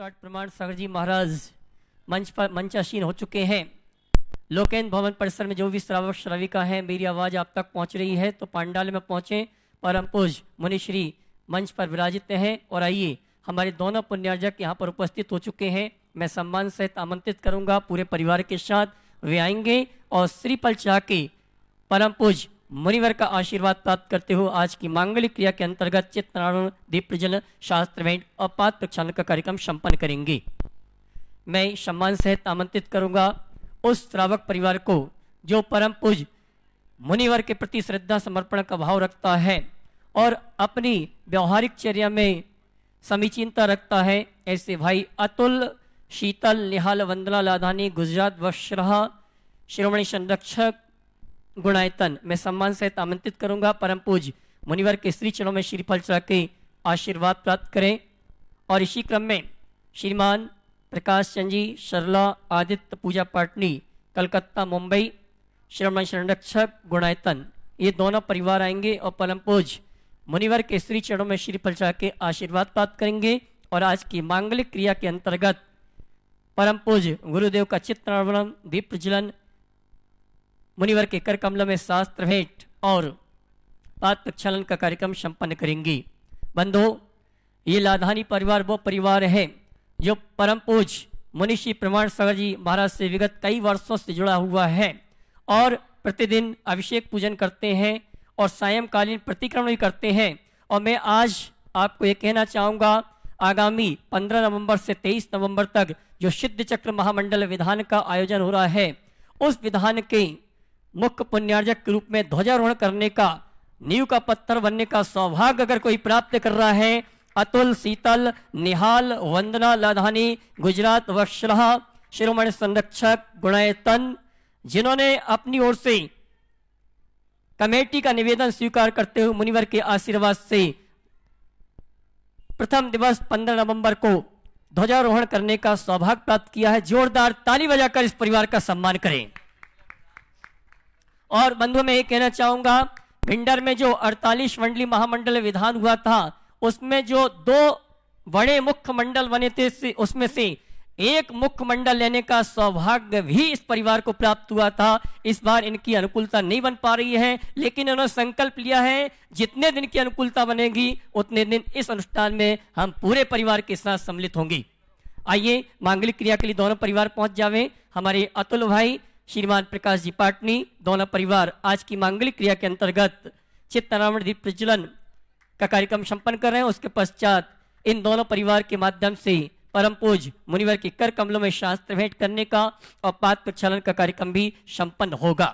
पाठ प्रमाण सागर जी महाराज मंचासीन हो चुके हैं। लोकेन भवन परिसर में जो भी श्रावक श्राविका है, मेरी आवाज़ आप तक पहुंच रही है तो पांडाल में पहुंचे। परम पूज मुनिश्री मंच पर विराजित हैं और आइए, हमारे दोनों पुण्यार्जक यहाँ पर उपस्थित हो चुके हैं। मैं सम्मान सहित आमंत्रित करूंगा, पूरे परिवार के साथ वे आएंगे और श्रीफल चाह के परम पूज मुनिवर का आशीर्वाद प्राप्त करते हुए आज की मांगलिक क्रिया के अंतर्गत चित्तनारायण दीप प्रज्वलन, शास्त्र भेंट और पात्र प्रक्षालन का कार्यक्रम संपन्न करेंगे। मैं सम्मान सहित आमंत्रित करूंगा उस श्रावक परिवार को जो परम पूज मुनिवर के प्रति श्रद्धा समर्पण का भाव रखता है और अपनी व्यवहारिक चर्या में समीचीनता रखता है। ऐसे भाई अतुल, शीतल, निहाल, वंदना लाधानी, गुजरात वश्रहा, शिरोमणि संरक्षक गुणायतन, मैं सम्मान सहित आमंत्रित करूंगा। परम पूज मुनिवर के श्री चरणों में श्रीफल चढ़ा के आशीर्वाद प्राप्त करें। और इसी क्रम में श्रीमान प्रकाश चंद जी, सरला, आदित्य, पूजा पाटनी, कलकत्ता, मुंबई, शिरोमणि संरक्षक गुणायतन, ये दोनों परिवार आएंगे और परम पूज मुनिवर के श्री चरणों में श्रीफल चढ़ा के आशीर्वाद प्राप्त करेंगे। और आज की मांगलिक क्रिया के अंतर्गत परम पूज गुरुदेव का चित्तनारायण दीप प्रज्वलन, मुनिवर के कर कमलों में शास्त्र भेंट और पात्र प्रक्षालन का कार्यक्रम संपन्न करेंगे। बंधु, ये लाधानी परिवार वो परिवार है जो परम पूज मुनिश्री प्रमाण सागर जी महाराज से विगत कई वर्षों से जुड़ा हुआ है और प्रतिदिन अभिषेक पूजन करते हैं और सायंकालीन प्रतिक्रमण भी करते हैं। और मैं आज आपको ये कहना चाहूँगा, आगामी 15 नवंबर से 23 नवंबर तक जो सिद्ध चक्र महामंडल विधान का आयोजन हो रहा है, उस विधान के मुख्य पुण्यार्जक के रूप में ध्वजारोहण करने का, नींव का पत्थर बनने का सौभाग्य अगर कोई प्राप्त कर रहा है, अतुल, शीतल, निहाल, वंदना लाधानी, गुजरात वश्रहा, शिरोमणि संरक्षक गुणायतन, जिन्होंने अपनी ओर से कमेटी का निवेदन स्वीकार करते हुए मुनिवर के आशीर्वाद से प्रथम दिवस 15 नवंबर को ध्वजारोहण करने का सौभाग्य प्राप्त किया है। जोरदार ताली बजाकर इस परिवार का सम्मान करें। और बंधुओं, मैं ये कहना चाहूंगा, भिंडर में जो 48 मंडली महामंडल विधान हुआ था, उसमें जो 2 बड़े मुख्य मंडल बने थे, उसमें से एक मुख्य मंडल लेने का सौभाग्य भी इस परिवार को प्राप्त हुआ था। इस बार इनकी अनुकूलता नहीं बन पा रही है, लेकिन इन्होंने संकल्प लिया है जितने दिन की अनुकूलता बनेगी उतने दिन इस अनुष्ठान में हम पूरे परिवार के साथ सम्मिलित होंगे। आइए, मांगलिक क्रिया के लिए दोनों परिवार पहुंच जावे। हमारे अतुल भाई, श्रीमान प्रकाश जी पाटनी, दोनों परिवार आज की मांगलिक क्रिया के अंतर्गत चित्तनारायण दीप प्रज्वलन का कार्यक्रम संपन्न कर रहे हैं। उसके पश्चात इन दोनों परिवार के माध्यम से परम पूज मुनिवर के कर कमलों में शास्त्र भेंट करने का और पात्र प्रक्षालन का कार्यक्रम भी संपन्न होगा।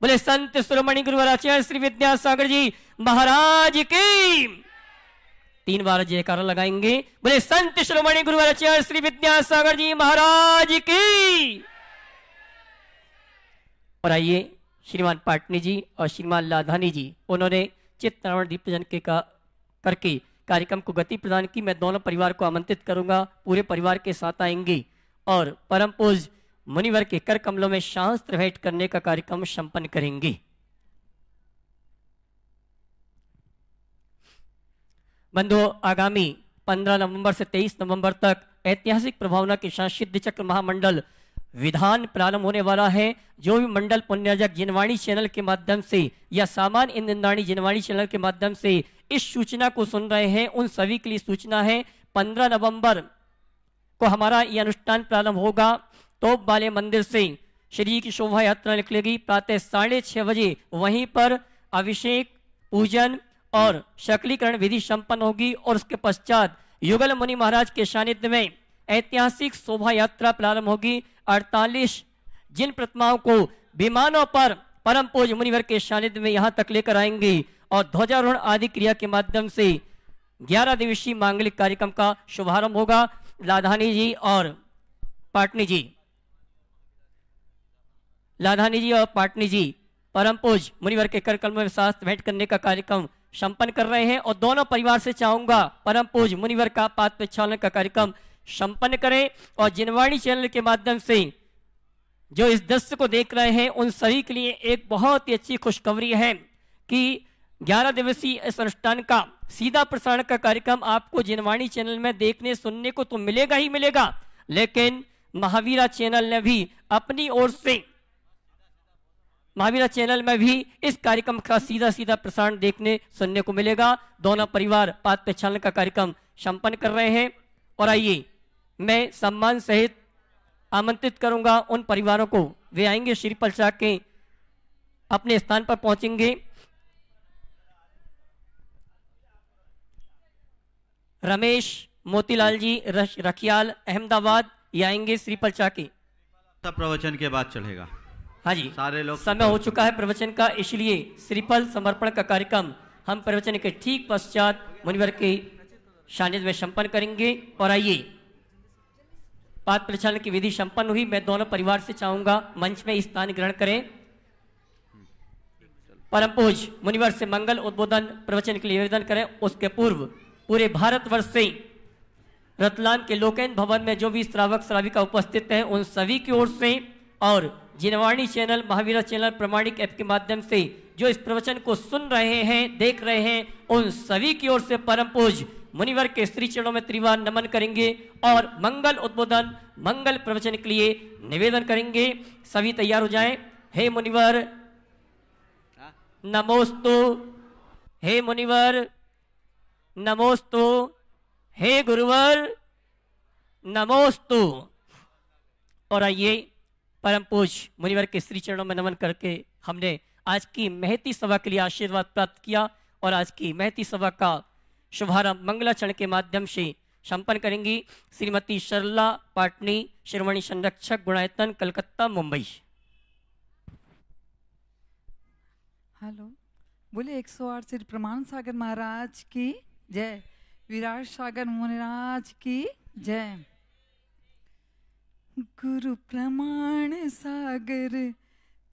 बोले संत शिरोमणि गुरुवर आचार्य श्री विद्यासागर जी महाराज की 3 बार जयकारा लगाएंगे। बोले संत शिरोमणि गुरुवर आचार्य श्री विद्यासागर जी महाराज की। और आइए, श्रीमान पाटनी जी और श्रीमान लाधानी जी, उन्होंने चित्तनारायण दीप प्रज्वलन के करके कार्यक्रम को गति प्रदान की। मैं दोनों परिवार को आमंत्रित करूंगा, पूरे परिवार के साथ आएंगे और परम पूज मुनिवर के कर कमलों में शास्त्र भेंट करने का कार्यक्रम संपन्न करेंगे। बंधुओं, आगामी 15 नवंबर से 23 नवंबर तक ऐतिहासिक प्रभावना के साथ सिद्ध चक्र महामंडल विधान प्रारंभ होने वाला है। जो भी मंडल पुण्यार्जक जिनवाणी चैनल के माध्यम से या सामान्य इंद्रवाणी जिनवाणी चैनल के माध्यम से इस सूचना को सुन रहे हैं, उन सभी के लिए सूचना है, 15 नवंबर को हमारा यह अनुष्ठान प्रारंभ होगा। तोप वाले मंदिर से श्री की शोभा यात्रा निकलेगी। प्रातः 6:30 बजे वहीं पर अभिषेक, पूजन और शकलीकरण विधि संपन्न होगी और उसके पश्चात युगल मुनि महाराज के सानिध्य में ऐतिहासिक शोभा यात्रा प्रारंभ होगी। 48 जिन प्रतिमाओं को विमानों पर परम पूज मुनिवर के सानिध्य में यहां तक लेकर आएंगे और ध्वजारोहण आदि क्रिया के माध्यम से 11 दिवसीय मांगलिक कार्यक्रम का शुभारंभ होगा। लाधानी जी और पाटनी जी, लाधानी जी और पाटनी जी परम पूज मुनिवर के कर कमलों में शास्त्र भेंट करने का कार्यक्रम संपन्न कर रहे हैं और दोनों परिवार से चाहूंगा परम पूज मुनिवर का पात्र प्रक्षालन का कार्यक्रम संपन्न करें। और जिनवाणी चैनल के माध्यम से जो इस दृश्य को देख रहे हैं, उन सभी के लिए एक बहुत ही अच्छी खुशखबरी है कि 11 दिवसीय इस अनुष्ठान का सीधा प्रसारण का कार्यक्रम आपको जिनवाणी चैनल में देखने सुनने को तो मिलेगा ही मिलेगा, लेकिन महावीरा चैनल ने भी अपनी ओर से महावीरा चैनल में भी इस कार्यक्रम का सीधा सीधा प्रसारण देखने सुनने को मिलेगा। दोनों परिवार पाद प्रक्षालन का कार्यक्रम संपन्न कर रहे हैं और आइए मैं सम्मान सहित आमंत्रित करूंगा उन परिवारों को, वे आएंगे श्री पलचा के अपने स्थान पर पहुंचेंगे। रमेश मोतीलाल जी रखियाल अहमदाबाद, ये आएंगे श्री पलचा के। प्रवचन के बाद चलेगा। हाँ जी, सारे लोग समय हो चुका है प्रवचन का, इसलिए श्रीफल समर्पण का कार्यक्रम हम प्रवचन के ठीक पश्चात मुनिवर के सानिध्य में संपन्न करेंगे। और आइए पाद प्रक्षालन की विधि संपन्न हुई, मैं दोनों परिवार से चाहूंगा मंच में स्थान ग्रहण करें। परम पूज्य मुनिवर से मंगल उद्बोधन प्रवचन के लिए निवेदन करें। उसके पूर्व पूरे भारतवर्ष से रतलाम के लोकेन भवन में जो भी श्रावक श्राविका उपस्थित हैं उन सभी की ओर से और जिनवाणी चैनल महावीरा चैनल प्रमाणिक ऐप के माध्यम से जो इस प्रवचन को सुन रहे हैं देख रहे हैं उन सभी की ओर से परम पूज्य मुनिवर के श्री चरणों में त्रिवार नमन करेंगे और मंगल उद्बोधन मंगल प्रवचन के लिए निवेदन करेंगे। सभी तैयार हो जाएं। हे मुनिवर नमोस्तु, हे मुनिवर नमोस्तु, हे गुरुवर नमोस्तु। और आइए परम पूज्य मुनिवर के श्री चरणों में नमन करके हमने आज की महती सभा के लिए आशीर्वाद प्राप्त किया और आज की महती सभा का शुभारंभ मंगलाचरण के माध्यम से संपन्न करेंगी श्रीमती सरला पाटनी, शिरोमणि संरक्षक गुणायतन, कलकत्ता, मुंबई। हेलो, बोले 108 श्री प्रमाण सागर महाराज की जय, विराट सागर मुनिराज की जय। गुरु प्रमाण सागर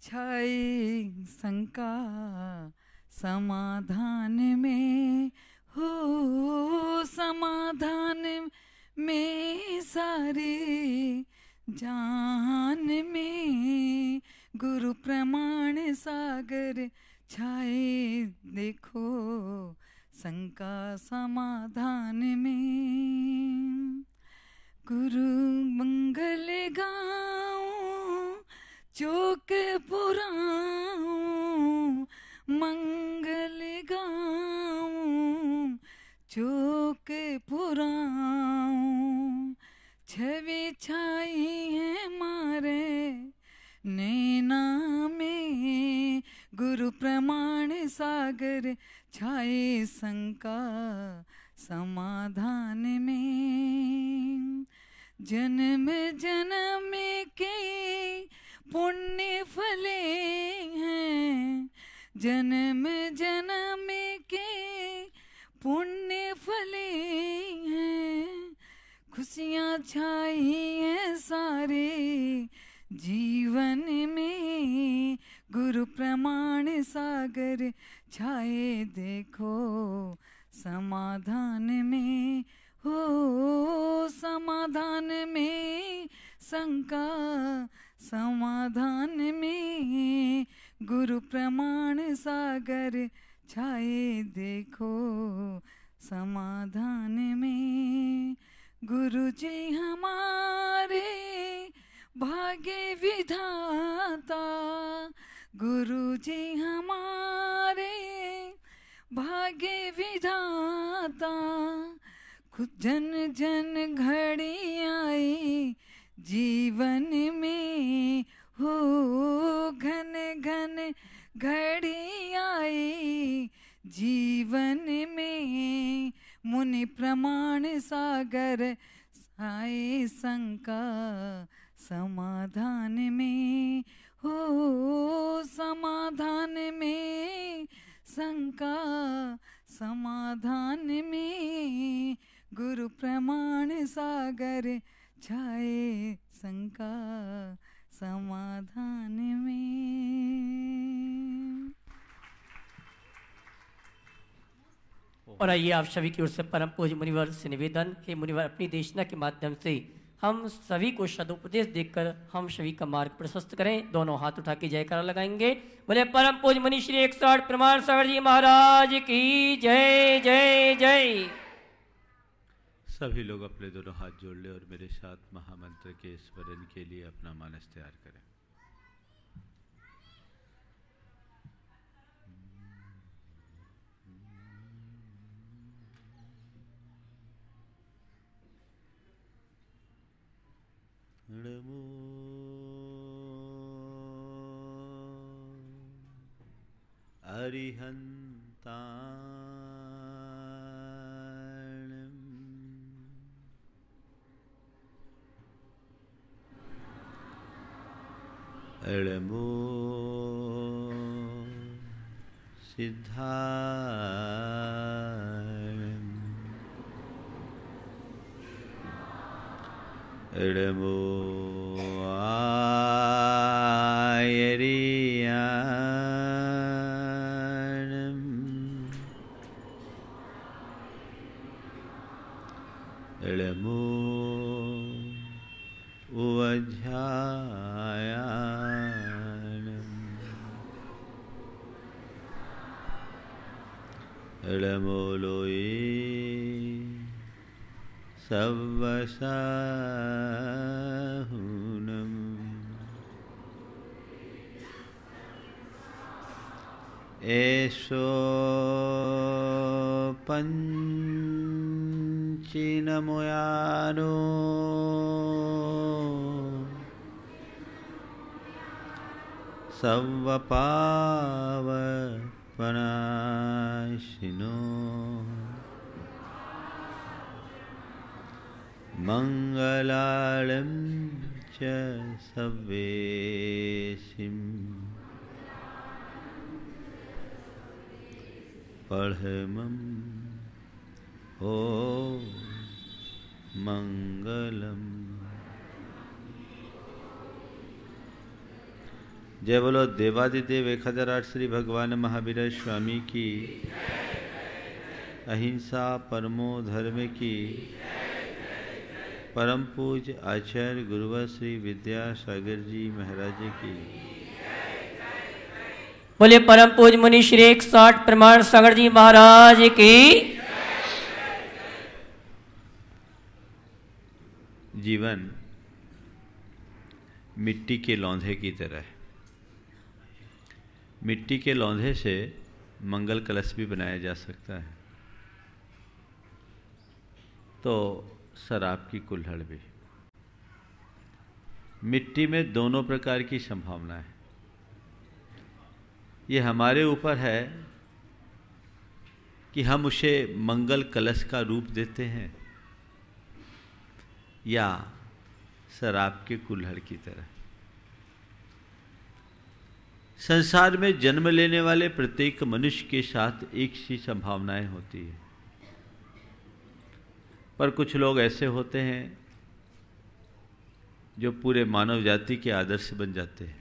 छाए शंका समाधान में हो, समाधान में सारे जान में गुरु प्रमाण सागर छाए देखो शंका समाधान में। गुरु मंगल गाऊं चौक पुराऊं, मंगल गाऊं चौक पुराऊं, छवि छाई है मारे नैना में गुरु प्रमाण सागर छाए शंका समाधान में। जन्म जन्म के पुण्य फले हैं, जन्म जन्म के पुण्य फले हैं, खुशियाँ छाई हैं सारे जीवन में गुरु प्रमाण सागर छाए देखो समाधान में हो, समाधान में शंका समाधान में गुरु प्रमाण सागर छाए देखो समाधान में। गुरु जी हमारे भाग्य विधाता, गुरु जी हमारे भाग्य विधाता, खुद जन जन घड़ी आई जीवन में हो, घन घन घड़ी आई जीवन में मुनि प्रमाण सागर आए शंका समाधान में हो, समाधान में शंका समाधान में गुरु प्रमाण सागर छाए शंका समाधान में। और आइए आप सभी की ओर से परम पूज्य मुनिवर से निवेदन, हे मुनिवर अपनी देशना के माध्यम से हम सभी को सदुपदेश देकर हम सभी का मार्ग प्रशस्त करें। दोनों हाथ उठा के जयकारा लगाएंगे। बोले परम पूज्य मुनि श्री 108 प्रमाण सागर जी महाराज की जय जय जय। सभी लोग अपने दोनों हाथ जोड़ ले और मेरे साथ महामंत्र के स्मरण के लिए अपना मानस तैयार करें। नमो अरिहन्ताणं नमो सिद्धाणं नमो आयर्याणं नमो उवध्यायाणं नमो लोये सवसाहुनम् एषो पञ्चिनमयानो सवपावपनाशिनो मंगलालं च सव्वेशिं परमं ओ मंगलम। जय बोलो देवादिदेव 1008 श्री भगवान महावीर स्वामी की, अहिंसा परमो धर्म की, परम पूज्य आचार्य गुरुवर श्री विद्यासागर जी महाराज की। बोले परम पूज्य मुनि श्री 108 प्रमाण सागर जी महाराज की। जीवन मिट्टी के लौंधे की तरह है। मिट्टी के लौंधे से मंगल कलश भी बनाया जा सकता है, तो शराब की कुल्हड़ भी। मिट्टी में दोनों प्रकार की संभावना है। ये हमारे ऊपर है कि हम उसे मंगल कलश का रूप देते हैं या शराब के कुल्हड़ की तरह। संसार में जन्म लेने वाले प्रत्येक मनुष्य के साथ एक सी संभावनाएं होती है, पर कुछ लोग ऐसे होते हैं जो पूरे मानव जाति के आदर्श बन जाते हैं,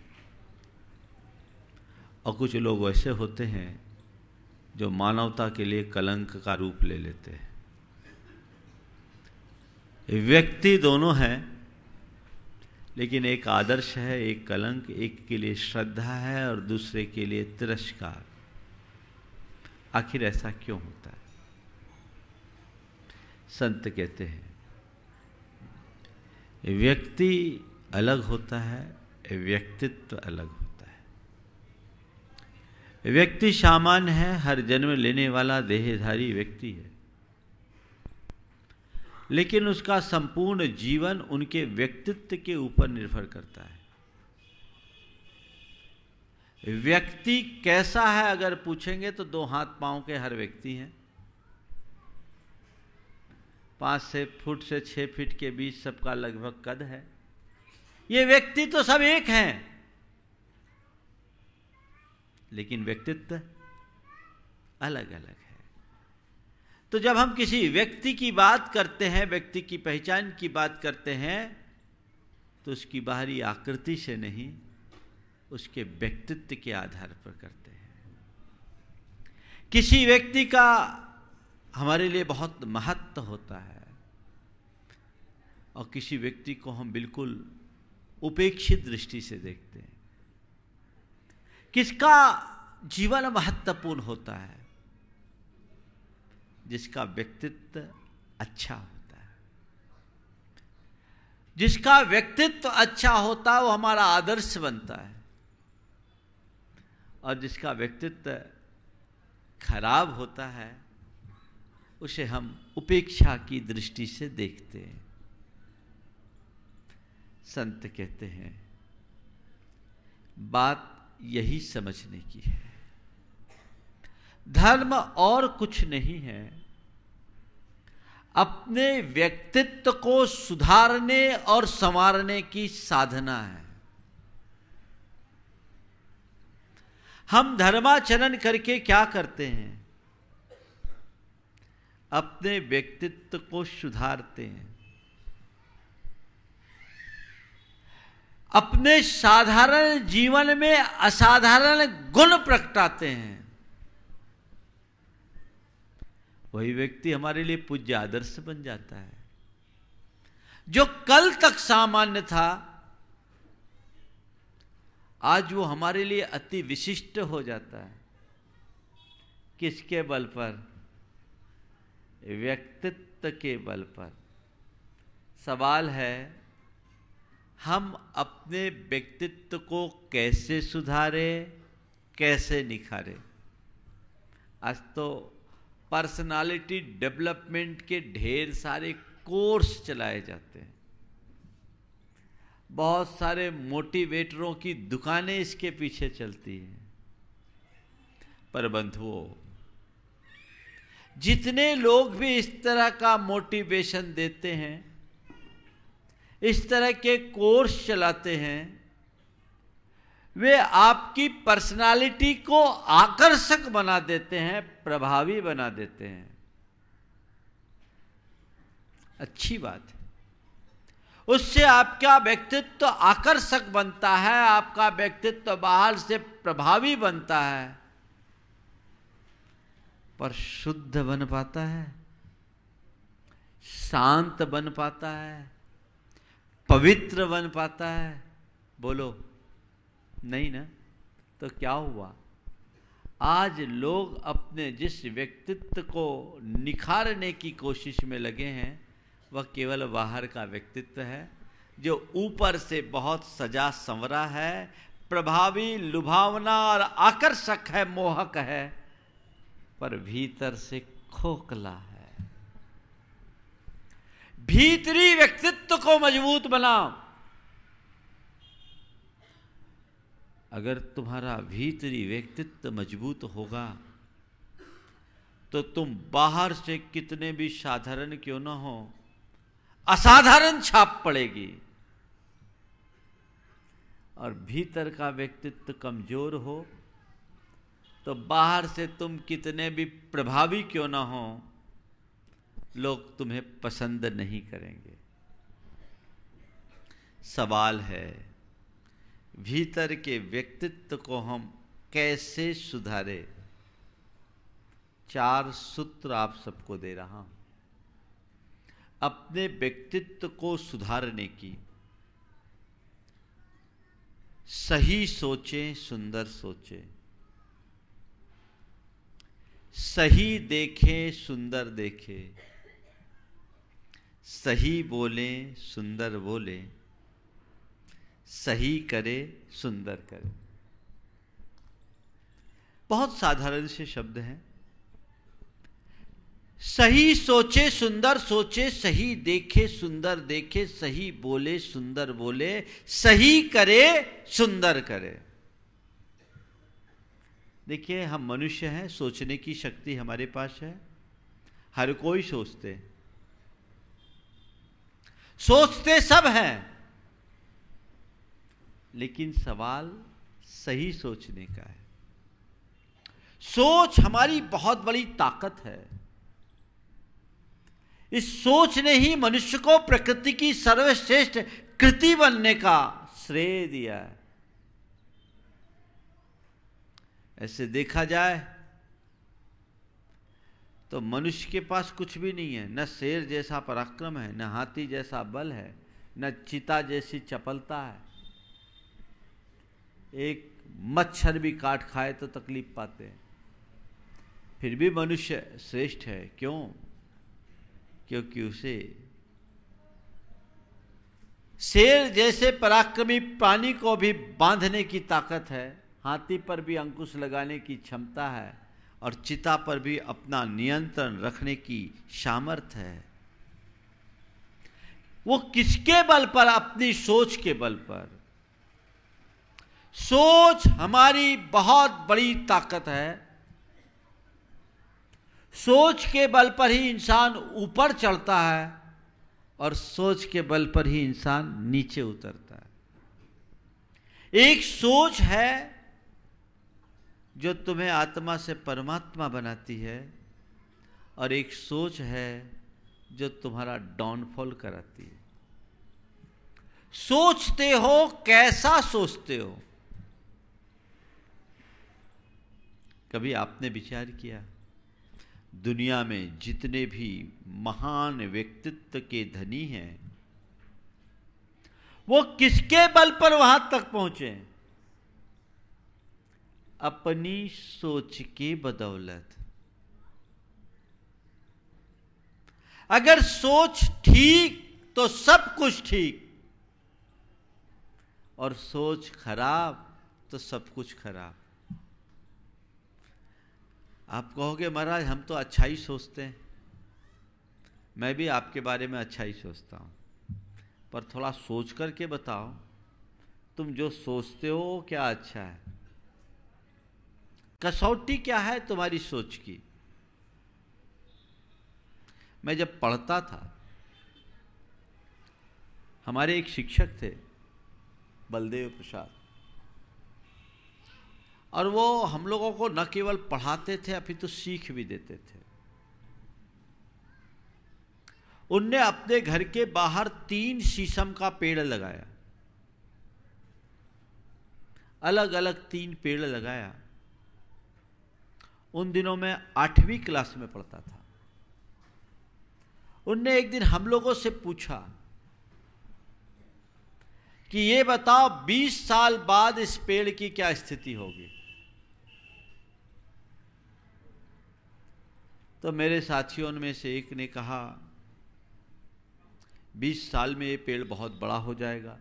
और कुछ लोग ऐसे होते हैं जो मानवता के लिए कलंक का रूप ले लेते हैं। व्यक्ति दोनों हैं, लेकिन एक आदर्श है, एक कलंक, एक के लिए श्रद्धा है और दूसरे के लिए तिरस्कार। आखिर ऐसा क्यों होता है? संत कहते हैं व्यक्ति अलग होता है, व्यक्तित्व अलग होता है। व्यक्ति सामान्य है, हर जन्म लेने वाला देहधारी व्यक्ति है, लेकिन उसका संपूर्ण जीवन उनके व्यक्तित्व के ऊपर निर्भर करता है। व्यक्ति कैसा है अगर पूछेंगे तो 2 हाथ पांव के हर व्यक्ति हैं। 5 फुट से 6 फीट के बीच सबका लगभग कद है। ये व्यक्ति तो सब एक हैं, लेकिन व्यक्तित्व अलग अलग है। तो जब हम किसी व्यक्ति की बात करते हैं, व्यक्ति की पहचान की बात करते हैं, तो उसकी बाहरी आकृति से नहीं, उसके व्यक्तित्व के आधार पर करते हैं। किसी व्यक्ति का हमारे लिए बहुत महत्व होता है, और किसी व्यक्ति को हम बिल्कुल उपेक्षित दृष्टि से देखते हैं। किसका जीवन महत्वपूर्ण होता है? जिसका व्यक्तित्व अच्छा होता है। जिसका व्यक्तित्व अच्छा होता है वो हमारा आदर्श बनता है, और जिसका व्यक्तित्व खराब होता है उसे हम उपेक्षा की दृष्टि से देखते हैं। संत कहते हैं बात यही समझने की है, धर्म और कुछ नहीं है, अपने व्यक्तित्व को सुधारने और संवारने की साधना है। हम धर्माचरण करके क्या करते हैं? अपने व्यक्तित्व को सुधारते हैं, अपने साधारण जीवन में असाधारण गुण प्रगटाते हैं। वही व्यक्ति हमारे लिए पूज्य आदर्श बन जाता है। जो कल तक सामान्य था आज वो हमारे लिए अति विशिष्ट हो जाता है। किसके बल पर? व्यक्तित्व के बल पर। सवाल है हम अपने व्यक्तित्व को कैसे सुधारें, कैसे निखारें? आज तो पर्सनालिटी डेवलपमेंट के ढेर सारे कोर्स चलाए जाते हैं, बहुत सारे मोटिवेटरों की दुकानें इसके पीछे चलती हैं। पर बंधुओं, जितने लोग भी इस तरह का मोटिवेशन देते हैं, इस तरह के कोर्स चलाते हैं, वे आपकी पर्सनालिटी को आकर्षक बना देते हैं, प्रभावी बना देते हैं। अच्छी बात है, उससे आपका व्यक्तित्व आकर्षक बनता है, आपका व्यक्तित्व बाहर से प्रभावी बनता है, पर शुद्ध बन पाता है, शांत बन पाता है, पवित्र बन पाता है? बोलो नहीं ना? तो क्या हुआ? आज लोग अपने जिस व्यक्तित्व को निखारने की कोशिश में लगे हैं वह केवल बाहर का व्यक्तित्व है, जो ऊपर से बहुत सजा संवरा है, प्रभावी, लुभावना और आकर्षक है, मोहक है, पर भीतर से खोखला है। भीतरी व्यक्तित्व को मजबूत बनाओ। अगर तुम्हारा भीतरी व्यक्तित्व मजबूत होगा तो तुम बाहर से कितने भी साधारण क्यों ना हो, असाधारण छाप पड़ेगी। और भीतर का व्यक्तित्व कमजोर हो तो बाहर से तुम कितने भी प्रभावी क्यों ना हो, लोग तुम्हें पसंद नहीं करेंगे। सवाल है भीतर के व्यक्तित्व को हम कैसे सुधारें? 4 सूत्र आप सबको दे रहा हूं अपने व्यक्तित्व को सुधारने की। सही सोचें, सुंदर सोचें, सही देखें, सुंदर देखें, सही बोलें, सुंदर बोलें, सही करें, सुंदर करें। बहुत साधारण से शब्द हैं। सही सोचे, सुंदर सोचे, सही देखे, सुंदर देखे, सही बोले, सुंदर बोले, सही करे, सुंदर करे। देखिए, हम मनुष्य हैं, सोचने की शक्ति हमारे पास है, हर कोई सोचते सब हैं, लेकिन सवाल सही सोचने का है। सोच हमारी बहुत बड़ी ताकत है। इस सोच ने ही मनुष्य को प्रकृति की सर्वश्रेष्ठ कृति बनने का श्रेय दिया है। ऐसे देखा जाए तो मनुष्य के पास कुछ भी नहीं है, न शेर जैसा पराक्रम है, न हाथी जैसा बल है, न चीता जैसी चपलता है। एक मच्छर भी काट खाए तो तकलीफ पाते हैं, फिर भी मनुष्य श्रेष्ठ है। क्यों? क्योंकि उसे शेर जैसे पराक्रमी प्राणी को भी बांधने की ताकत है, हाथी पर भी अंकुश लगाने की क्षमता है और चिता पर भी अपना नियंत्रण रखने की सामर्थ्य है। वो किसके बल पर? अपनी सोच के बल पर। सोच हमारी बहुत बड़ी ताकत है। सोच के बल पर ही इंसान ऊपर चढ़ता है और सोच के बल पर ही इंसान नीचे उतरता है। एक सोच है जो तुम्हें आत्मा से परमात्मा बनाती है और एक सोच है जो तुम्हारा डाउनफॉल कराती है। सोचते हो, कैसा सोचते हो? कभी आपने विचार किया दुनिया में जितने भी महान व्यक्तित्व के धनी हैं वो किसके बल पर वहां तक पहुंचे? अपनी सोच की बदौलत। अगर सोच ठीक तो सब कुछ ठीक, और सोच खराब तो सब कुछ खराब। आप कहोगे महाराज हम तो अच्छा ही सोचते हैं। मैं भी आपके बारे में अच्छा ही सोचता हूं, पर थोड़ा सोच करके बताओ तुम जो सोचते हो क्या अच्छा है? कसौटी क्या है तुम्हारी सोच की? मैं जब पढ़ता था, हमारे एक शिक्षक थे बलदेव प्रसाद, और वो हम लोगों को न केवल पढ़ाते थे अपितु सीख भी देते थे। उनने अपने घर के बाहर 3 शीशम का पेड़ लगाया, अलग अलग 3 पेड़ लगाया। उन दिनों में 8वीं क्लास में पढ़ता था। उनने एक दिन हम लोगों से पूछा कि ये बताओ 20 साल बाद इस पेड़ की क्या स्थिति होगी? तो मेरे साथियों में से एक ने कहा 20 साल में ये पेड़ बहुत बड़ा हो जाएगा।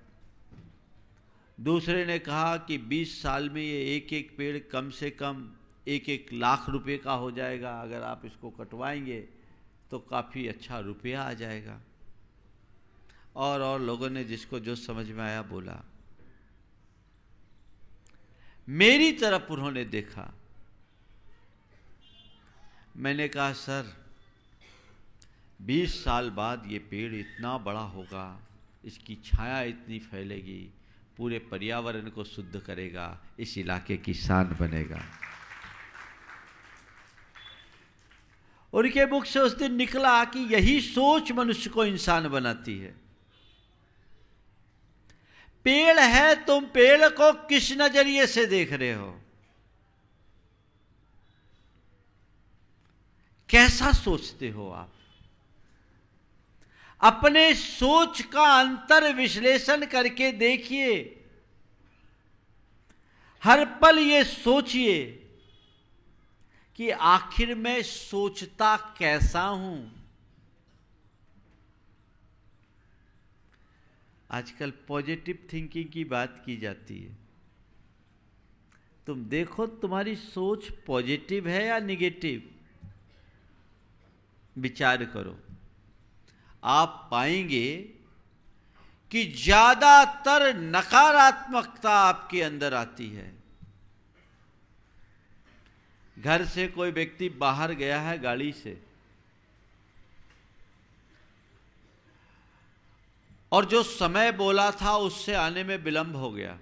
दूसरे ने कहा कि 20 साल में ये एक एक पेड़ कम से कम 1-1 लाख रुपए का हो जाएगा। अगर आप इसको कटवाएंगे तो काफ़ी अच्छा रुपया आ जाएगा। और लोगों ने जिसको जो समझ में आया बोला। मेरी तरफ उन्होंने देखा। मैंने कहा सर 20 साल बाद ये पेड़ इतना बड़ा होगा, इसकी छाया इतनी फैलेगी, पूरे पर्यावरण को शुद्ध करेगा, इस इलाके की शान बनेगा। उनके मुख से उस दिन निकला कि यही सोच मनुष्य को इंसान बनाती है। पेड़ है, तुम पेड़ को किस नजरिए से देख रहे हो? कैसा सोचते हो आप? अपने सोच का अंतर विश्लेषण करके देखिए। हर पल ये सोचिए कि आखिर मैं सोचता कैसा हूं। आजकल पॉजिटिव थिंकिंग की बात की जाती है। तुम देखो तुम्हारी सोच पॉजिटिव है या निगेटिव? विचार करो। आप पाएंगे कि ज्यादातर नकारात्मकता आपके अंदर आती है। घर से कोई व्यक्ति बाहर गया है गाड़ी से, और जो समय बोला था उससे आने में विलंब हो गया।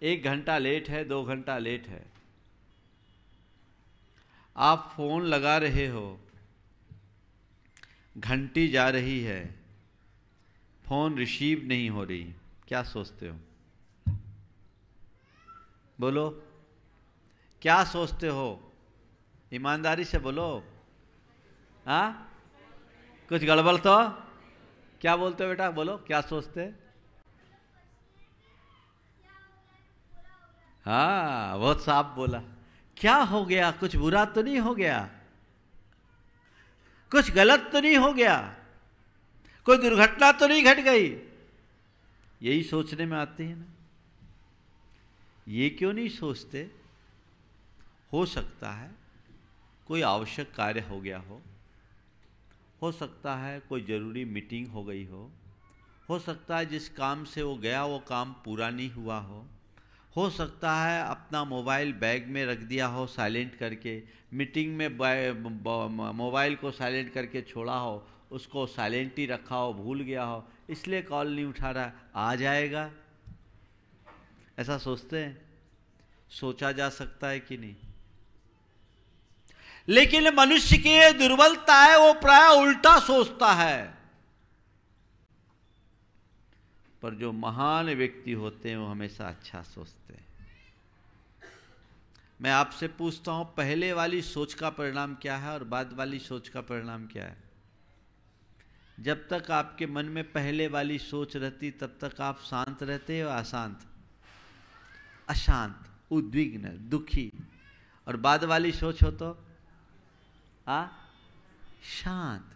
1 घंटा लेट है, 2 घंटा लेट है। आप फोन लगा रहे हो, घंटी जा रही है, फोन रिसीव नहीं हो रही, क्या सोचते हो? बोलो, क्या सोचते हो? ईमानदारी से बोलो। हाँ, कुछ गड़बड़ तो? क्या बोलते हो बेटा, बोलो क्या सोचते हैं? हाँ, बहुत साफ बोला। क्या हो गया? कुछ बुरा तो नहीं हो गया? कुछ गलत तो नहीं हो गया? कोई दुर्घटना तो नहीं घट गई? यही सोचने में आती है ना। ये क्यों नहीं सोचते? हो सकता है कोई आवश्यक कार्य हो गया हो सकता है कोई जरूरी मीटिंग हो गई हो सकता है जिस काम से वो गया वो काम पूरा नहीं हुआ हो सकता है अपना मोबाइल बैग में रख दिया हो साइलेंट करके, मीटिंग में मोबाइल को साइलेंट करके छोड़ा हो, उसको साइलेंट ही रखा हो, भूल गया हो, इसलिए कॉल नहीं उठा रहा। आ जाएगा, ऐसा सोचते हैं? सोचा जा सकता है कि नहीं? लेकिन मनुष्य की ये दुर्बलता है, वो प्राय उल्टा सोचता है। पर जो महान व्यक्ति होते हैं वो हमेशा अच्छा सोचते हैं। मैं आपसे पूछता हूं, पहले वाली सोच का परिणाम क्या है और बाद वाली सोच का परिणाम क्या है? जब तक आपके मन में पहले वाली सोच रहती तब तक आप शांत रहते हो, अशांत? अशांत, उद्विग्न, दुखी। और बाद वाली सोच हो तो शांत।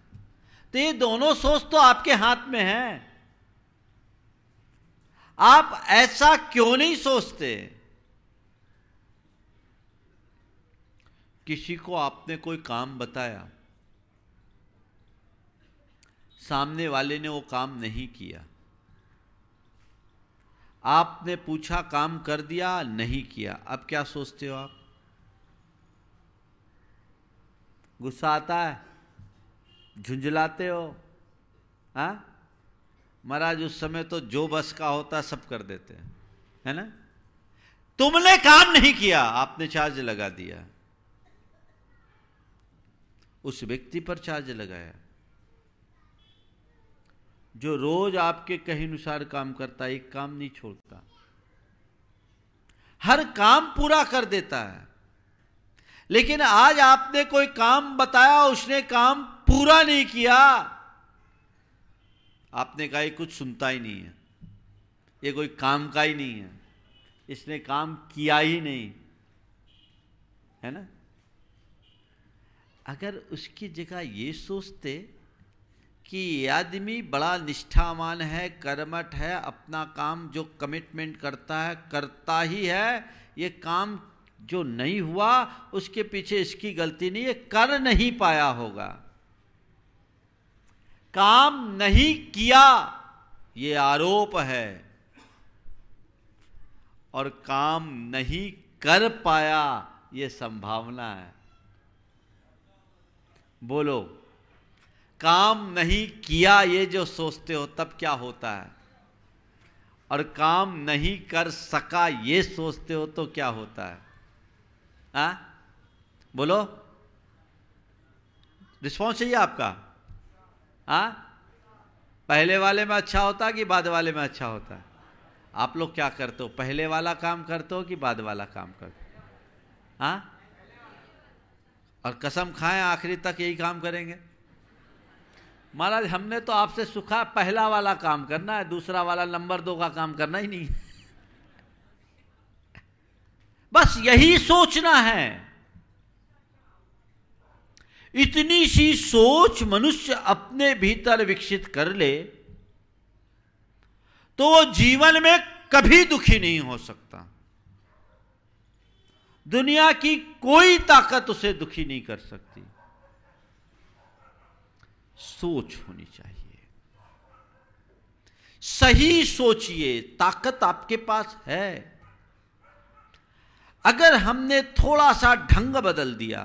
तो ये दोनों सोच तो आपके हाथ में है। आप ऐसा क्यों नहीं सोचते? किसी को आपने कोई काम बताया, सामने वाले ने वो काम नहीं किया, आपने पूछा काम कर दिया, नहीं किया, अब क्या सोचते हो आप? गुस्सा आता है, झुंझलाते हो? महाराज उस समय तो जो बस का होता सब कर देते हैं, है ना? तुमने काम नहीं किया, आपने चार्ज लगा दिया, उस व्यक्ति पर चार्ज लगाया जो रोज आपके कहे अनुसार काम करता है, एक काम नहीं छोड़ता, हर काम पूरा कर देता है। लेकिन आज आपने कोई काम बताया, उसने काम पूरा नहीं किया, आपने कहा ये कुछ सुनता ही नहीं है, ये कोई काम का ही नहीं है, इसने काम किया ही नहीं, है ना? अगर उसकी जगह ये सोचते कि ये आदमी बड़ा निष्ठावान है, कर्मठ है, अपना काम जो कमिटमेंट करता है करता ही है, ये काम जो नहीं हुआ उसके पीछे इसकी गलती नहीं है, कर नहीं पाया होगा, काम नहीं किया ये आरोप है, और काम नहीं कर पाया ये संभावना है। बोलो, काम नहीं किया ये जो सोचते हो तब क्या होता है, और काम नहीं कर सका ये सोचते हो तो क्या होता है? बोलो, रिस्पॉन्स चाहिए आपका। पहले वाले में अच्छा होता कि बाद वाले में अच्छा होता है? आप लोग क्या करते हो, पहले वाला काम करते हो कि बाद वाला काम करते हो? और कसम खाएं आखिरी तक यही काम करेंगे? महाराज हमने तो आपसे सुखा पहला वाला काम करना है, दूसरा वाला नंबर 2 का काम करना ही नहीं। बस यही सोचना है। इतनी सी सोच मनुष्य अपने भीतर विकसित कर ले तो वो जीवन में कभी दुखी नहीं हो सकता। दुनिया की कोई ताकत उसे दुखी नहीं कर सकती। सोच होनी चाहिए, सही सोचिए, ताकत आपके पास है। अगर हमने थोड़ा सा ढंग बदल दिया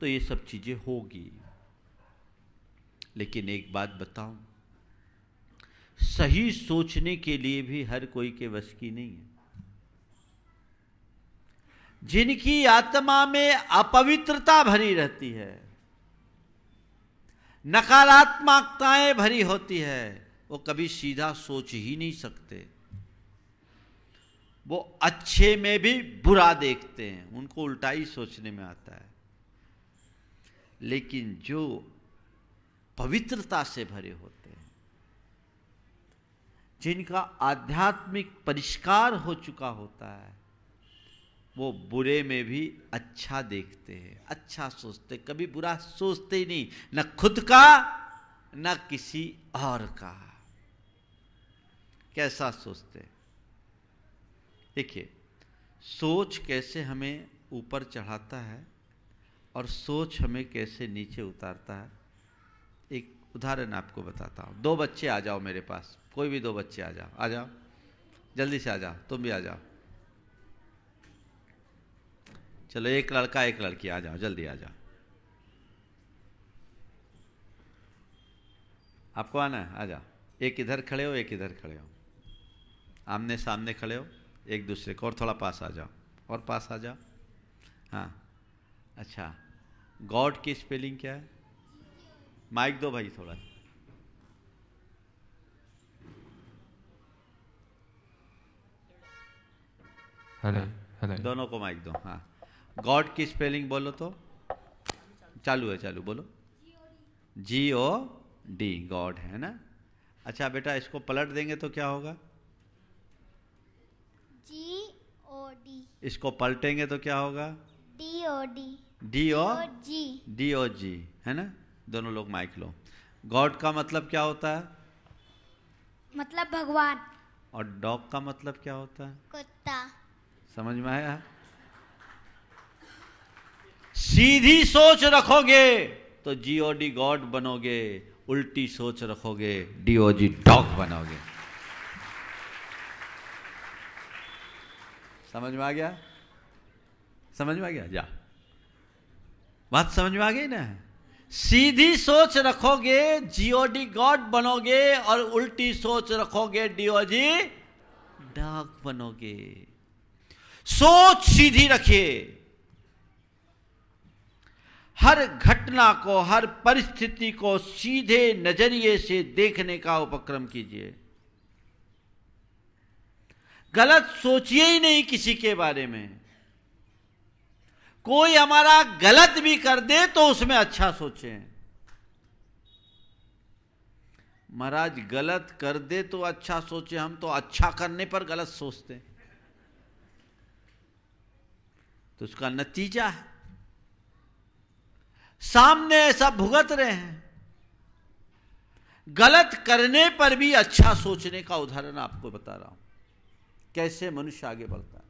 तो ये सब चीजें होगी। लेकिन एक बात बताऊं, सही सोचने के लिए भी हर कोई के वश की नहीं है। जिनकी आत्मा में अपवित्रता भरी रहती है, नकारात्मकताएं भरी होती है, वो कभी सीधा सोच ही नहीं सकते। वो अच्छे में भी बुरा देखते हैं, उनको उल्टा ही सोचने में आता है। लेकिन जो पवित्रता से भरे होते हैं, जिनका आध्यात्मिक परिष्कार हो चुका होता है, वो बुरे में भी अच्छा देखते हैं, अच्छा सोचते, कभी बुरा सोचते ही नहीं, न खुद का न किसी और का। कैसा सोचते? देखिए, सोच कैसे हमें ऊपर चढ़ाता है और सोच हमें कैसे नीचे उतारता है। एक उदाहरण आपको बताता हूँ। 2 बच्चे आ जाओ मेरे पास, कोई भी 2 बच्चे आ जाओ, जल्दी से आ जाओ, तुम भी आ जाओ। चलो, एक लड़का एक लड़की, आ जाओ, जल्दी आ जाओ। आपको आना है? आ जाओ। एक इधर खड़े हो, एक इधर खड़े हो, आमने सामने खड़े हो एक दूसरे को, और थोड़ा पास आ जाओ, और पास आ जाओ। हाँ, अच्छा, गॉड की स्पेलिंग क्या है? माइक दो भाई थोड़ा। हेलो। दोनों को माइक दो। हाँ, गॉड की स्पेलिंग बोलो तो। चालू है, चालू बोलो। GOD, गॉड है ना। अच्छा बेटा, इसको पलट देंगे तो क्या होगा? GOD। इसको पलटेंगे तो क्या होगा? DOD। DOG है ना। दोनों लोग माइक लो। गॉड का मतलब क्या होता है? मतलब भगवान। और डॉग का मतलब क्या होता है? कुत्ता। समझ में आया? सीधी सोच रखोगे तो GOD गॉड बनोगे, उल्टी सोच रखोगे DOG डॉग बनोगे। समझ में आ गया? समझ में आ गया? जा, बात समझ में आ गई ना? सीधी सोच रखोगे GOD गॉड बनोगे, और उल्टी सोच रखोगे DOG डॉग बनोगे। सोच सीधी रखिए। हर घटना को, हर परिस्थिति को सीधे नजरिए से देखने का उपक्रम कीजिए। गलत सोचिए ही नहीं किसी के बारे में। कोई हमारा गलत भी कर दे तो उसमें अच्छा सोचें। महाराज, गलत कर दे तो अच्छा सोचे, हम तो अच्छा करने पर गलत सोचते हैं, तो उसका नतीजा है सामने ऐसा भुगत रहे हैं। गलत करने पर भी अच्छा सोचने का उदाहरण आपको बता रहा हूं, कैसे मनुष्य आगे बढ़ता है।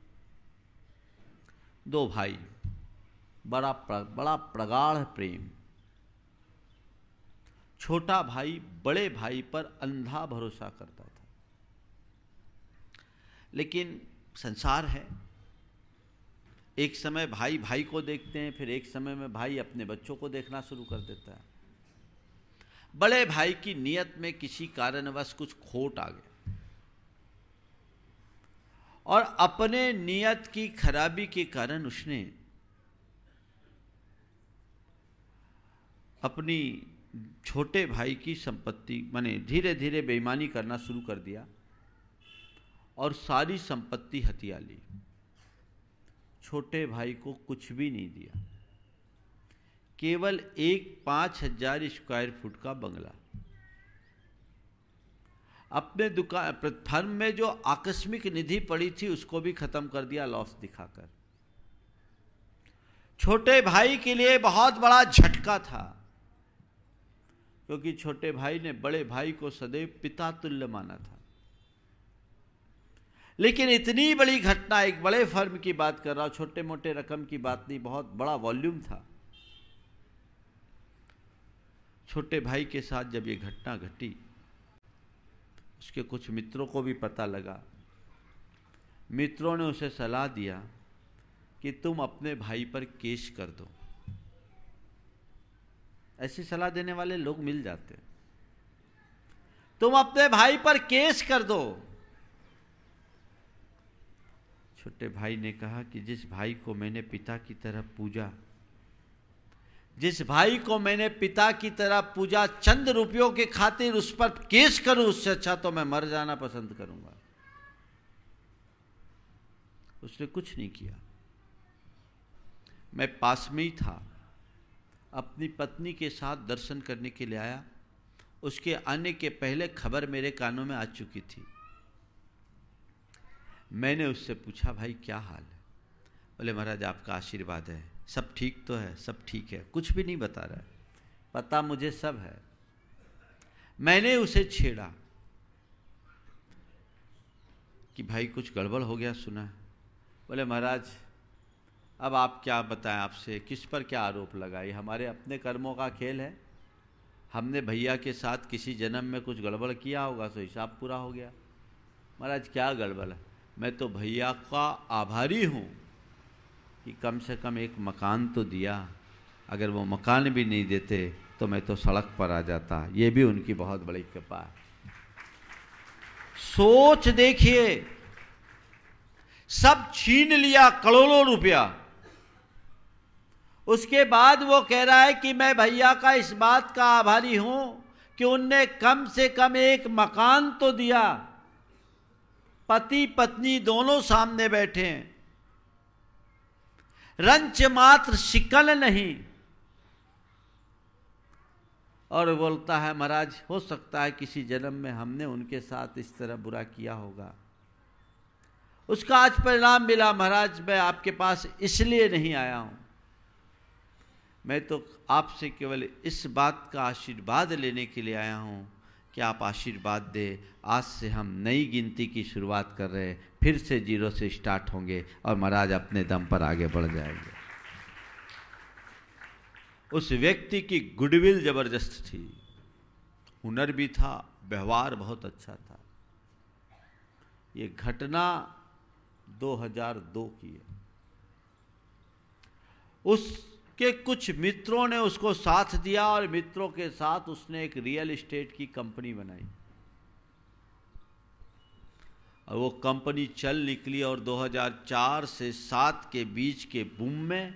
2 भाई, बड़ा प्रगाढ़ प्रेम। छोटा भाई बड़े भाई पर अंधा भरोसा करता था, लेकिन संसार है, एक समय भाई भाई को देखते हैं, फिर एक समय में भाई अपने बच्चों को देखना शुरू कर देता है। बड़े भाई की नीयत में किसी कारणवश कुछ खोट आ गया, और अपने नीयत की खराबी के कारण उसने अपनी छोटे भाई की संपत्ति माने धीरे धीरे बेईमानी करना शुरू कर दिया, और सारी संपत्ति हथिया ली। छोटे भाई को कुछ भी नहीं दिया, केवल एक 5000 स्क्वायर फुट का बंगला। अपने दुकान फर्म में जो आकस्मिक निधि पड़ी थी उसको भी खत्म कर दिया लॉस दिखाकर। छोटे भाई के लिए बहुत बड़ा झटका था, क्योंकि छोटे भाई ने बड़े भाई को सदैव पिता तुल्य माना था। लेकिन इतनी बड़ी घटना, एक बड़े फर्म की बात कर रहा हूं, छोटे मोटे रकम की बात नहीं, बहुत बड़ा वॉल्यूम था। छोटे भाई के साथ जब ये घटना घटी, उसके कुछ मित्रों को भी पता लगा। मित्रों ने उसे सलाह दिया कि तुम अपने भाई पर केस कर दो। ऐसी सलाह देने वाले लोग मिल जाते। तुम अपने भाई पर केस कर दो। छोटे भाई ने कहा कि जिस भाई को मैंने पिता की तरह पूजा, जिस भाई को मैंने पिता की तरह पूजा, चंद रुपयों के खातिर उस पर केस करूं, उससे अच्छा तो मैं मर जाना पसंद करूंगा। उसने कुछ नहीं किया। मैं पास में ही था, अपनी पत्नी के साथ दर्शन करने के लिए आया। उसके आने के पहले खबर मेरे कानों में आ चुकी थी। मैंने उससे पूछा, भाई क्या हाल है? बोले महाराज आपका आशीर्वाद है, सब ठीक तो है? सब ठीक है, कुछ भी नहीं बता रहा है, पता मुझे सब है। मैंने उसे छेड़ा कि भाई कुछ गड़बड़ हो गया सुना है। बोले महाराज अब आप क्या बताएं, आपसे किस पर क्या आरोप लगाए? हमारे अपने कर्मों का खेल है। हमने भैया के साथ किसी जन्म में कुछ गड़बड़ किया होगा तो हिसाब पूरा हो गया। महाराज क्या गड़बड़ है? मैं तो भैया का आभारी हूँ कि कम से कम एक मकान तो दिया। अगर वो मकान भी नहीं देते तो मैं तो सड़क पर आ जाता। ये भी उनकी बहुत बड़ी कृपा है। सोच देखिए, सब छीन लिया, करोड़ों रुपया। उसके बाद वो कह रहा है कि मैं भैया का इस बात का आभारी हूं कि उनने कम से कम एक मकान तो दिया। पति पत्नी दोनों सामने बैठे हैं, रंच मात्र शिकन नहीं। और बोलता है महाराज हो सकता है किसी जन्म में हमने उनके साथ इस तरह बुरा किया होगा, उसका आज परिणाम मिला। महाराज मैं आपके पास इसलिए नहीं आया हूं, मैं तो आपसे केवल इस बात का आशीर्वाद लेने के लिए आया हूं कि आप आशीर्वाद दे। आज से हम नई गिनती की शुरुआत कर रहे हैं, फिर से जीरो से स्टार्ट होंगे और महाराज अपने दम पर आगे बढ़ जाएंगे। उस व्यक्ति की गुडविल जबरदस्त थी, हुनर भी था, व्यवहार बहुत अच्छा था। ये घटना 2002 की है। उसके कुछ मित्रों ने उसको साथ दिया और मित्रों के साथ उसने एक रियल एस्टेट की कंपनी बनाई और वो कंपनी चल निकली और 2004 से 7 के बीच के बूम में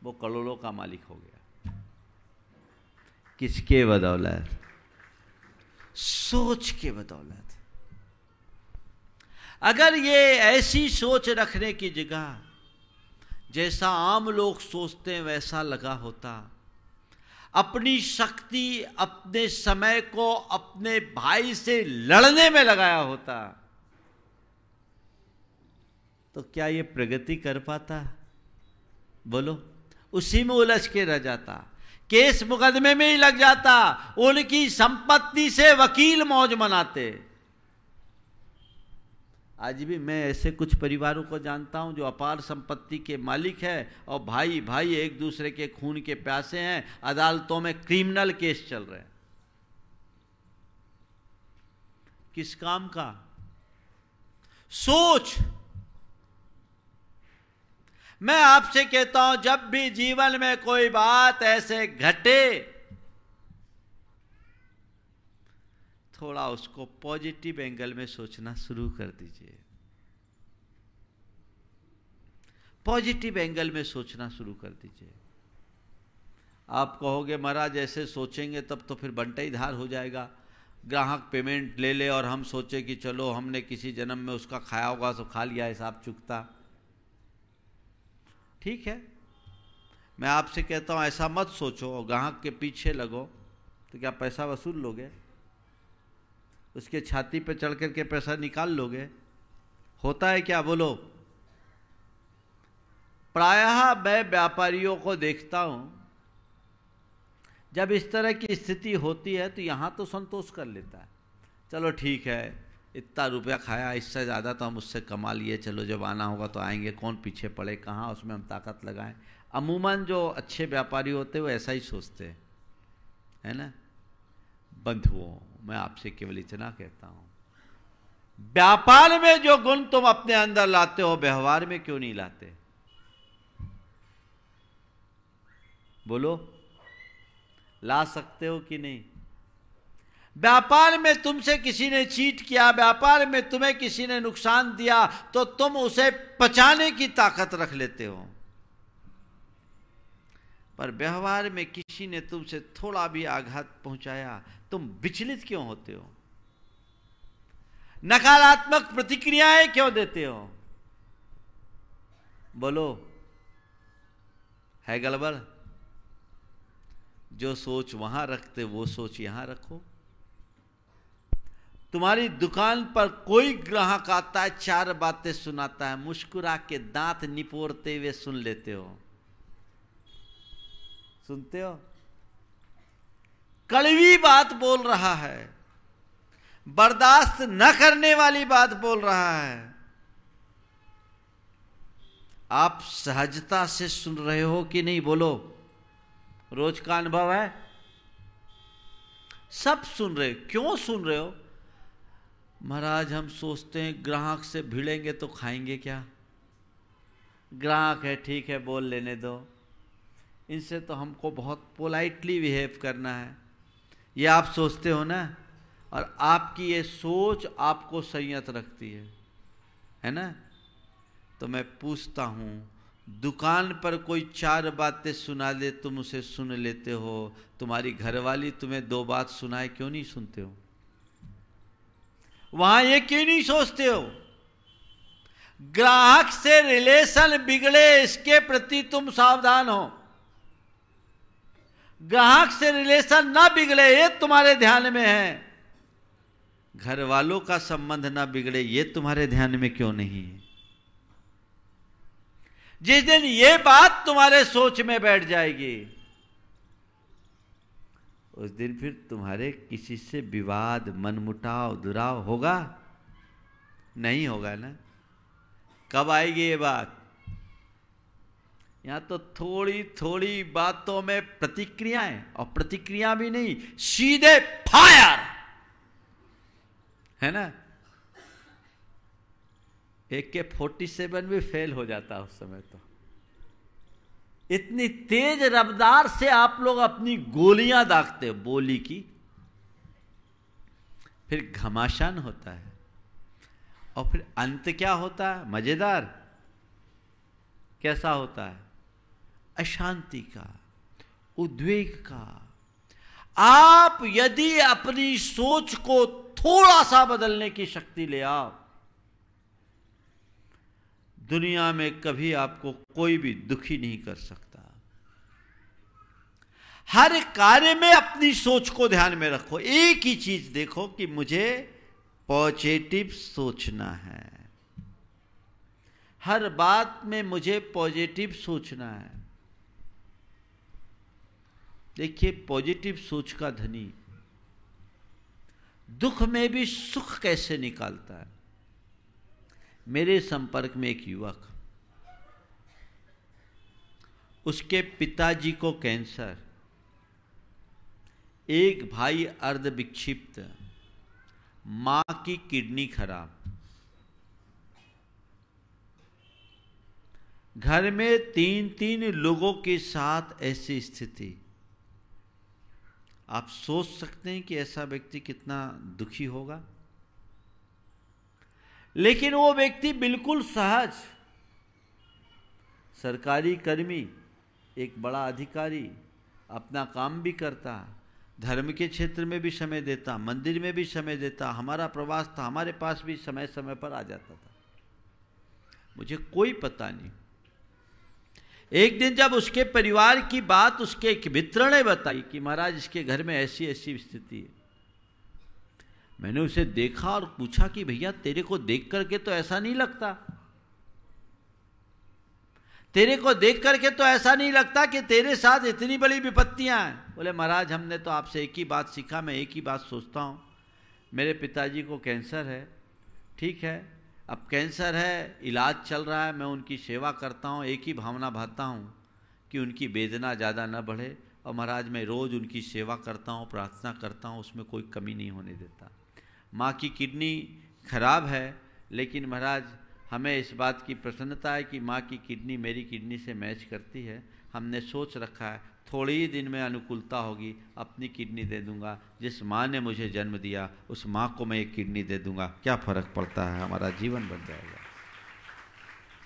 वो करोड़ों का मालिक हो गया। किसके बदौलत? सोच के बदौलत। अगर ये ऐसी सोच रखने की जगह जैसा आम लोग सोचते हैं वैसा लगा होता, अपनी शक्ति अपने समय को अपने भाई से लड़ने में लगाया होता, तो क्या ये प्रगति कर पाता? बोलो। उसी में उलझ के रह जाता, केस मुकदमे में ही लग जाता, उनकी संपत्ति से वकील मौज मनाते। आज भी मैं ऐसे कुछ परिवारों को जानता हूं जो अपार संपत्ति के मालिक है और भाई भाई एक दूसरे के खून के प्यासे हैं, अदालतों में क्रिमिनल केस चल रहे हैं। किस काम का? सोच। मैं आपसे कहता हूं जब भी जीवन में कोई बात ऐसे घटे, थोड़ा उसको पॉजिटिव एंगल में सोचना शुरू कर दीजिए। पॉजिटिव एंगल में सोचना शुरू कर दीजिए। आप कहोगे महाराज ऐसे सोचेंगे तब तो फिर बंटा ही धार हो जाएगा। ग्राहक पेमेंट ले ले और हम सोचे कि चलो हमने किसी जन्म में उसका खाया होगा तो खा लिया, हिसाब चुकता। ठीक है, मैं आपसे कहता हूं ऐसा मत सोचो और ग्राहक के पीछे लगो तो क्या पैसा वसूल लोगे? उसके छाती पे चढ़ करके पैसा निकाल लोगे? होता है क्या? बोलो। प्रायः मैं व्यापारियों को देखता हूं, जब इस तरह की स्थिति होती है तो यहां तो संतोष कर लेता है, चलो ठीक है इतना रुपया खाया, इससे ज़्यादा तो हम उससे कमा लिए, चलो जब आना होगा तो आएंगे, कौन पीछे पड़े, कहाँ उसमें हम ताकत लगाएं। अमूमन जो अच्छे व्यापारी होते हैं वो ऐसा ही सोचते हैं, है ना। बंधुओं, मैं आपसे केवल इतना कहता हूं, व्यापार में जो गुण तुम अपने अंदर लाते हो व्यवहार में क्यों नहीं लाते? बोलो, ला सकते हो कि नहीं? व्यापार में तुमसे किसी ने चीट किया, व्यापार में तुम्हें किसी ने नुकसान दिया तो तुम उसे पचाने की ताकत रख लेते हो, पर व्यवहार में किसी ने तुमसे थोड़ा भी आघात पहुंचाया तुम विचलित क्यों होते हो? नकारात्मक प्रतिक्रियाएं क्यों देते हो? बोलो, है गड़बड़? जो सोच वहां रखते वो सोच यहां रखो। तुम्हारी दुकान पर कोई ग्राहक आता है, 4 बातें सुनाता है, मुस्कुरा के दांत निपोरते हुए सुन लेते हो, सुनते हो? कड़वी बात बोल रहा है, बर्दाश्त न करने वाली बात बोल रहा है, आप सहजता से सुन रहे हो कि नहीं? बोलो, रोज का अनुभव है? सब सुन रहे हो। क्यों सुन रहे हो? महाराज हम सोचते हैं ग्राहक से भिड़ेंगे तो खाएंगे क्या? ग्राहक है, ठीक है, बोल लेने दो, इनसे तो हमको बहुत पोलाइटली बिहेव करना है, ये आप सोचते हो ना। और आपकी ये सोच आपको संयत रखती है ना? तो मैं पूछता हूं, दुकान पर कोई 4 बातें सुना दे, तुम उसे सुन लेते हो, तुम्हारी घरवाली तुम्हें 2 बात सुनाए, क्यों नहीं सुनते हो? वहां ये क्यों नहीं सोचते हो? ग्राहक से रिलेशन बिगड़े इसके प्रति तुम सावधान हो। ग्राहक से रिलेशन ना बिगड़े ये तुम्हारे ध्यान में है, घर वालों का संबंध ना बिगड़े ये तुम्हारे ध्यान में क्यों नहीं है? जिस दिन ये बात तुम्हारे सोच में बैठ जाएगी, उस दिन फिर तुम्हारे किसी से विवाद, मनमुटाव, दुराव होगा? नहीं होगा ना। कब आएगी ये बात? यहां तो थोड़ी थोड़ी बातों में प्रतिक्रियाएं, और प्रतिक्रिया भी नहीं, सीधे फायर, है ना? AK-47 भी फेल हो जाता उस समय तो। इतनी तेज रफ्तार से आप लोग अपनी गोलियां दागते हो बोली की, फिर घमासान होता है, और फिर अंत क्या होता है? मजेदार। कैसा होता है? अशांति का, उद्वेग का। आप यदि अपनी सोच को थोड़ा सा बदलने की शक्ति ले आओ, दुनिया में कभी आपको कोई भी दुखी नहीं कर सकता। हर कार्य में अपनी सोच को ध्यान में रखो। एक ही चीज देखो कि मुझे पॉजिटिव सोचना है, हर बात में मुझे पॉजिटिव सोचना है। देखिए, पॉजिटिव सोच का धनी दुख में भी सुख कैसे निकालता है। मेरे संपर्क में एक युवक, उसके पिताजी को कैंसर, एक भाई अर्ध विक्षिप्त, मां की किडनी खराब, घर में 3-3 लोगों के साथ ऐसी स्थिति। आप सोच सकते हैं कि ऐसा व्यक्ति कितना दुखी होगा। लेकिन वो व्यक्ति बिल्कुल सहज, सरकारी कर्मी, एक बड़ा अधिकारी, अपना काम भी करता, धर्म के क्षेत्र में भी समय देता, मंदिर में भी समय देता। हमारा प्रवास था, हमारे पास भी समय समय पर आ जाता था, मुझे कोई पता नहीं। एक दिन जब उसके परिवार की बात उसके एक मित्र ने बताई कि महाराज इसके घर में ऐसी ऐसी स्थिति है, मैंने उसे देखा और पूछा कि भैया तेरे को देख करके तो ऐसा नहीं लगता, तेरे को देख करके तो ऐसा नहीं लगता कि तेरे साथ इतनी बड़ी विपत्तियां हैं। बोले महाराज हमने तो आपसे एक ही बात सीखा, मैं एक ही बात सोचता हूं, मेरे पिताजी को कैंसर है, ठीक है, अब कैंसर है, इलाज चल रहा है, मैं उनकी सेवा करता हूं, एक ही भावना भाता हूं कि उनकी वेदना ज़्यादा न बढ़े, और महाराज मैं रोज़ उनकी सेवा करता हूं, प्रार्थना करता हूं, उसमें कोई कमी नहीं होने देता। माँ की किडनी खराब है, लेकिन महाराज हमें इस बात की प्रसन्नता है कि माँ की किडनी मेरी किडनी से मैच करती है। हमने सोच रखा है थोड़े ही दिन में अनुकूलता होगी, अपनी किडनी दे दूंगा, जिस माँ ने मुझे जन्म दिया उस माँ को मैं एक किडनी दे दूंगा, क्या फ़र्क पड़ता है, हमारा जीवन बन जाएगा।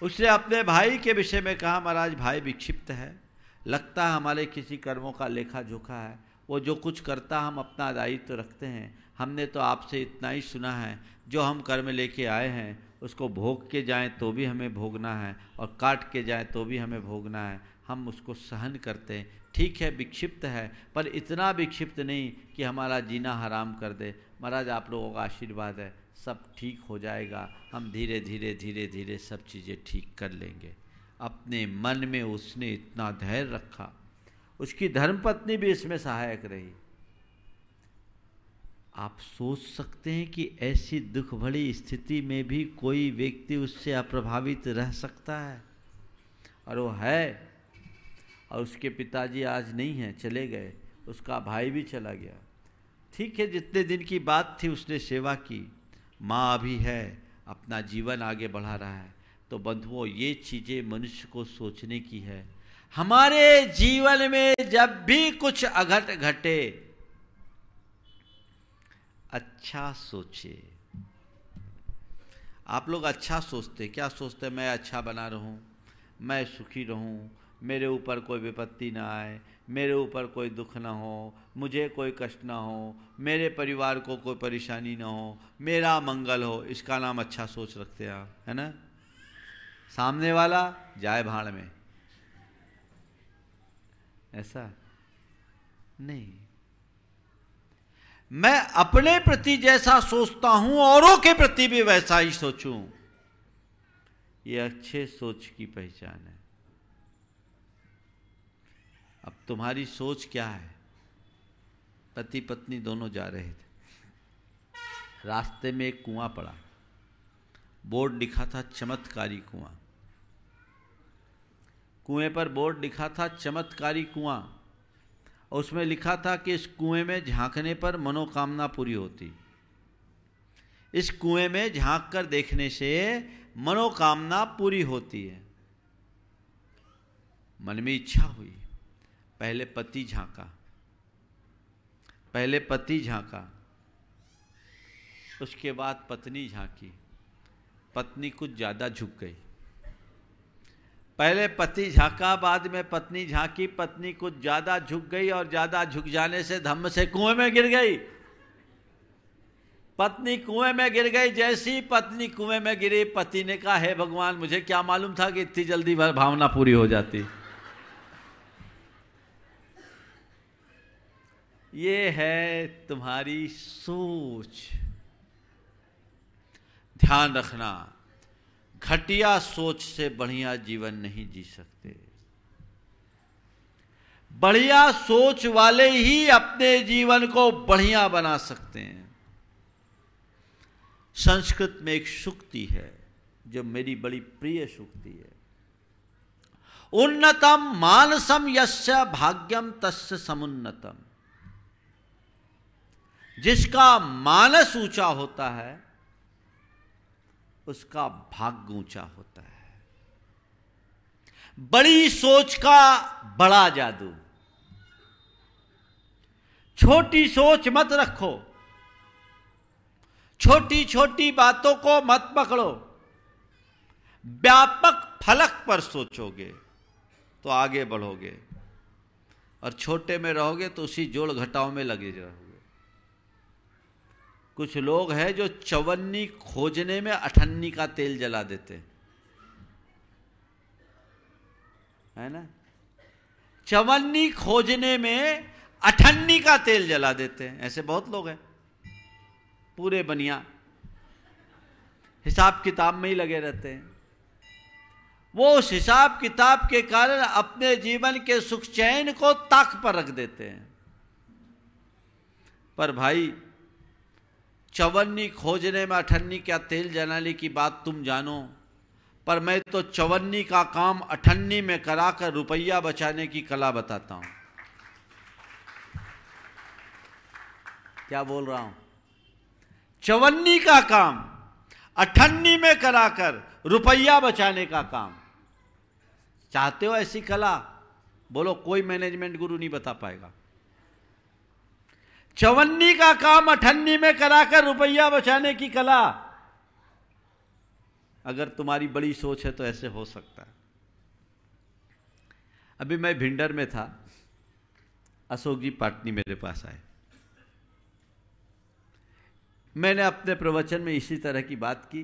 उसने अपने भाई के विषय में कहा महाराज भाई विक्षिप्त है, लगता है हमारे किसी कर्मों का लेखा जोखा है, वो जो कुछ करता हम अपना दायित्व रखते हैं, हमने तो आपसे इतना ही सुना है, जो हम कर्म लेके आए हैं उसको भोग के जाएं तो भी हमें भोगना है और काट के जाएं तो भी हमें भोगना है। हम उसको सहन करते हैं। ठीक है, विक्षिप्त है, पर इतना विक्षिप्त नहीं कि हमारा जीना हराम कर दे। महाराज आप लोगों का आशीर्वाद है, सब ठीक हो जाएगा। हम धीरे धीरे धीरे धीरे सब चीज़ें ठीक कर लेंगे। अपने मन में उसने इतना धैर्य रखा, उसकी धर्मपत्नी भी इसमें सहायक रही। आप सोच सकते हैं कि ऐसी दुख भरी स्थिति में भी कोई व्यक्ति उससे अप्रभावित रह सकता है? और वो है। और उसके पिताजी आज नहीं हैं, चले गए, उसका भाई भी चला गया। ठीक है, जितने दिन की बात थी उसने सेवा की, माँ अभी है, अपना जीवन आगे बढ़ा रहा है। तो बंधुओं, ये चीज़ें मनुष्य को सोचने की है। हमारे जीवन में जब भी कुछ अघट घटे, अच्छा सोचे। आप लोग अच्छा सोचते, क्या सोचते? मैं अच्छा बना रहूं, मैं सुखी रहूं, मेरे ऊपर कोई विपत्ति ना आए, मेरे ऊपर कोई दुख ना हो, मुझे कोई कष्ट ना हो, मेरे परिवार को कोई परेशानी ना हो, मेरा मंगल हो। इसका नाम अच्छा सोच रखते हैं आप, है ना? सामने वाला जाए भाड़ में, ऐसा नहीं। मैं अपने प्रति जैसा सोचता हूं, औरों के प्रति भी वैसा ही सोचूं। ये अच्छे सोच की पहचान है। अब तुम्हारी सोच क्या है? पति पत्नी दोनों जा रहे थे, रास्ते में एक कुआं पड़ा, बोर्ड लिखा था चमत्कारी कुआं। कुएं पर बोर्ड लिखा था चमत्कारी कुआं, और उसमें लिखा था कि इस कुएं में झांकने पर मनोकामना पूरी होती। इस कुएं में झांक कर देखने से मनोकामना पूरी होती है। मन में इच्छा हुई, पहले पति झांका, उसके बाद पत्नी झांकी। पत्नी कुछ ज्यादा झुक गई। पहले पति झांका, बाद में पत्नी झांकी। पत्नी कुछ ज्यादा झुक गई और ज्यादा झुक जाने से धम्म से कुएं में गिर गई। पत्नी कुएं में गिर गई। जैसी पत्नी कुएं में गिरी, पति ने कहा, हे भगवान, मुझे क्या मालूम था कि इतनी जल्दी भावना पूरी हो जाती। ये है तुम्हारी सोच। ध्यान रखना, घटिया सोच से बढ़िया जीवन नहीं जी सकते। बढ़िया सोच वाले ही अपने जीवन को बढ़िया बना सकते हैं। संस्कृत में एक सूक्ति है जो मेरी बड़ी प्रिय सूक्ति है। उन्नतम मानसम यस्य भाग्यम तस्य समुन्नतम। जिसका मानस ऊंचा होता है उसका भाग्य ऊंचा होता है। बड़ी सोच का बड़ा जादू। छोटी सोच मत रखो, छोटी छोटी बातों को मत पकड़ो। व्यापक फलक पर सोचोगे तो आगे बढ़ोगे, और छोटे में रहोगे तो उसी जोड़ घटाव में लगे रहोगे। कुछ लोग हैं जो चवन्नी खोजने में अठन्नी का तेल जला देते हैं, है ना? चवन्नी खोजने में अठन्नी का तेल जला देते हैं। ऐसे बहुत लोग हैं, पूरे बनिया हिसाब किताब में ही लगे रहते हैं। वो उस हिसाब किताब के कारण अपने जीवन के सुख चैन को ताक पर रख देते हैं। पर भाई, चवन्नी खोजने में अठन्नी का तेल जलाने की बात तुम जानो, पर मैं तो चवन्नी का काम अठन्नी में कराकर रुपया बचाने की कला बताता हूं। क्या बोल रहा हूं? चवन्नी का काम अठन्नी में कराकर रुपया बचाने का काम। चाहते हो ऐसी कला? बोलो, कोई मैनेजमेंट गुरु नहीं बता पाएगा। चवन्नी का काम अठन्नी में कराकर रुपया बचाने की कला। अगर तुम्हारी बड़ी सोच है तो ऐसे हो सकता है। अभी मैं भिंडर में था, अशोक जी पाटनी मेरे पास आए। मैंने अपने प्रवचन में इसी तरह की बात की,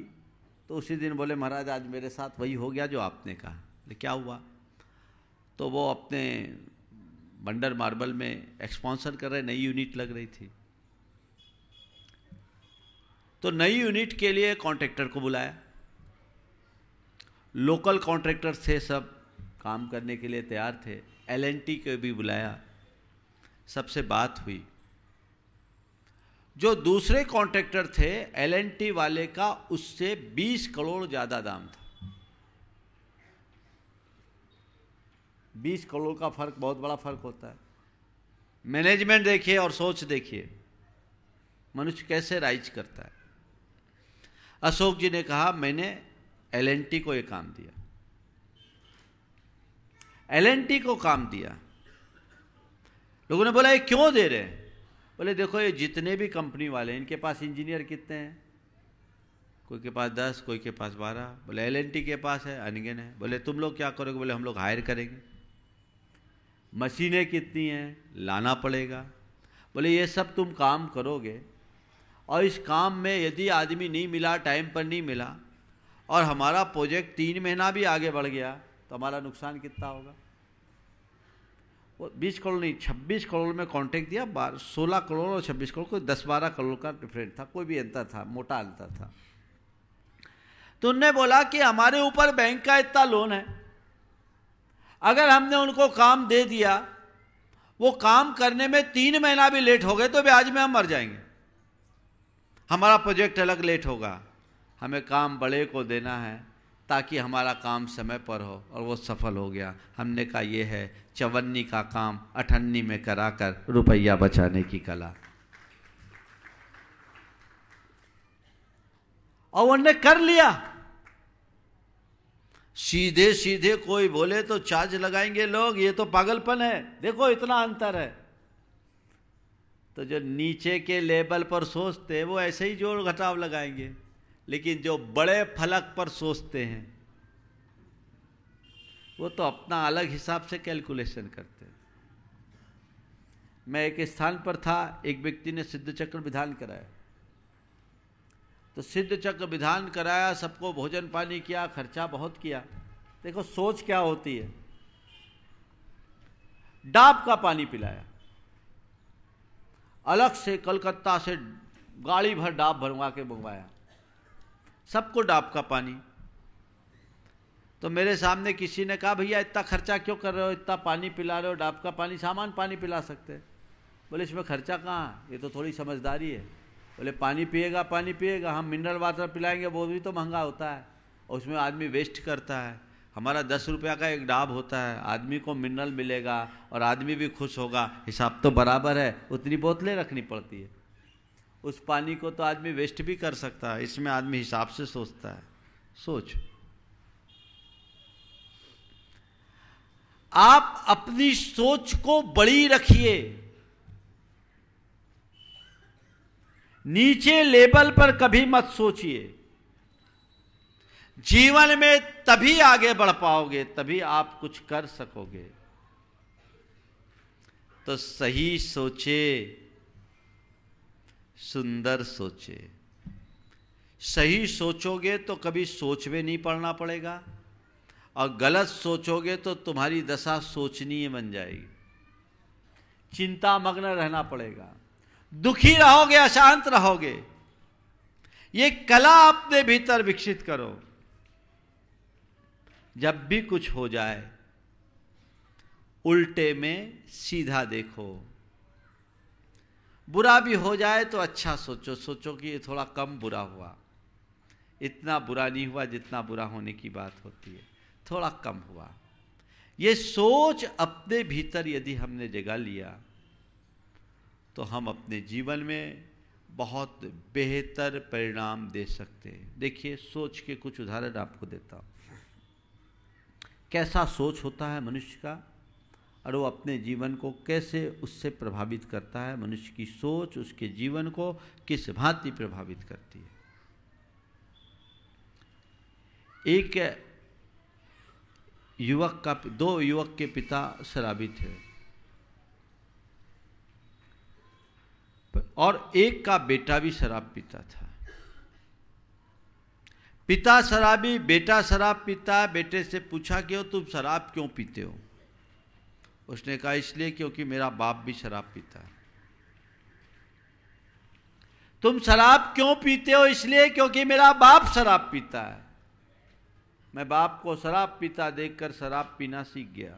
तो उसी दिन बोले महाराज आज मेरे साथ वही हो गया जो आपने कहा। बोले क्या हुआ? तो वो अपने बंडर मार्बल में एक्सपांशन कर रहे, नई यूनिट लग रही थी, तो नई यूनिट के लिए कॉन्ट्रैक्टर को बुलाया। लोकल कॉन्ट्रैक्टर थे, सब काम करने के लिए तैयार थे। L&T को भी बुलाया, सबसे बात हुई। जो दूसरे कॉन्ट्रैक्टर थे L&T वाले का उससे 20 करोड़ ज़्यादा दाम था। 20 करोड़ का फर्क बहुत बड़ा फर्क होता है। मैनेजमेंट देखिए और सोच देखिए, मनुष्य कैसे राइज करता है। अशोक जी ने कहा मैंने L&T को ये काम दिया, L&T को काम दिया। लोगों ने बोला ये क्यों दे रहे हैं? बोले देखो ये जितने भी कंपनी वाले हैं इनके पास इंजीनियर कितने हैं? कोई के पास 10, कोई के पास 12। बोले L&T के पास है अनगिन है। बोले तुम लोग क्या करोगे? बोले हम लोग हायर करेंगे। मशीनें कितनी हैं? लाना पड़ेगा। बोले ये सब तुम काम करोगे और इस काम में यदि आदमी नहीं मिला, टाइम पर नहीं मिला और हमारा प्रोजेक्ट 3 महीना भी आगे बढ़ गया तो हमारा नुकसान कितना होगा? वो 20 करोड़ नहीं 26 करोड़ में कॉन्ट्रैक्ट दिया। 16 करोड़ और 26 करोड़, कोई 10-12 करोड़ का डिफरेंट था, कोई भी अंतर था, मोटा अंतर था। तो उनने बोला कि हमारे ऊपर बैंक का इतना लोन है, अगर हमने उनको काम दे दिया, वो काम करने में 3 महीना भी लेट हो गए तो ब्याज में हम मर जाएंगे। हमारा प्रोजेक्ट अलग लेट होगा, हमें काम बड़े को देना है ताकि हमारा काम समय पर हो, और वो सफल हो गया। हमने कहा ये है चवन्नी का काम अठन्नी में कराकर रुपया बचाने की कला। और उन्होंने कर लिया। सीधे सीधे कोई बोले तो चार्ज लगाएंगे लोग, ये तो पागलपन है। देखो इतना अंतर है। तो जो नीचे के लेवल पर सोचते हैं वो ऐसे ही जोड़ घटाव लगाएंगे, लेकिन जो बड़े फलक पर सोचते हैं वो तो अपना अलग हिसाब से कैलकुलेशन करते हैं। मैं एक स्थान पर था, एक व्यक्ति ने सिद्ध चक्र विधान कराया। तो सिद्ध चक्र विधान कराया, सबको भोजन पानी किया, खर्चा बहुत किया। देखो सोच क्या होती है। डाब का पानी पिलाया, अलग से कलकत्ता से गाड़ी भर डाब भरवा के मंगवाया, सबको डाब का पानी। तो मेरे सामने किसी ने कहा भैया इतना खर्चा क्यों कर रहे हो, इतना पानी पिला रहे हो, डाब का पानी, सामान पानी पिला सकते हैं। बोले इसमें खर्चा कहाँ, ये तो थोड़ी समझदारी है। बोले पानी पिएगा, हम मिनरल वाटर पिलाएंगे वो भी तो महंगा होता है और उसमें आदमी वेस्ट करता है। हमारा 10 रुपया का एक डाब होता है, आदमी को मिनरल मिलेगा और आदमी भी खुश होगा, हिसाब तो बराबर है, उतनी बोतलें रखनी पड़ती है। उस पानी को तो आदमी वेस्ट भी कर सकता है, इसमें आदमी हिसाब से सोचता है। सोच, आप अपनी सोच को बड़ी रखिए, नीचे लेवल पर कभी मत सोचिए। जीवन में तभी आगे बढ़ पाओगे, तभी आप कुछ कर सकोगे। तो सही सोचे, सुंदर सोचे। सही सोचोगे तो कभी सोच में नहीं पड़ना पड़ेगा, और गलत सोचोगे तो तुम्हारी दशा सोचनीय बन जाएगी, चिंता मग्न रहना पड़ेगा, दुखी रहोगे, अशांत रहोगे। ये कला अपने भीतर विकसित करो। जब भी कुछ हो जाए उल्टे में सीधा देखो, बुरा भी हो जाए तो अच्छा सोचो, सोचो कि ये थोड़ा कम बुरा हुआ, इतना बुरा नहीं हुआ जितना बुरा होने की बात होती है, थोड़ा कम हुआ। ये सोच अपने भीतर यदि हमने जगा लिया तो हम अपने जीवन में बहुत बेहतर परिणाम दे सकते हैं। देखिए सोच के कुछ उदाहरण आपको देता हूँ। कैसा सोच होता है मनुष्य का और वो अपने जीवन को कैसे उससे प्रभावित करता है। मनुष्य की सोच उसके जीवन को किस भांति प्रभावित करती है। एक युवक का, 2 युवक के पिता शराबी थे। और एक का बेटा भी शराब पीता था। पिता शराबी, बेटा शराब पीता। बेटे से पूछा कि तुम शराब क्यों पीते हो? उसने कहा इसलिए क्योंकि मेरा बाप भी शराब पीता है। तुम शराब क्यों पीते हो? इसलिए क्योंकि मेरा बाप शराब पीता है। मैं बाप को शराब पीता देखकर शराब पीना सीख गया।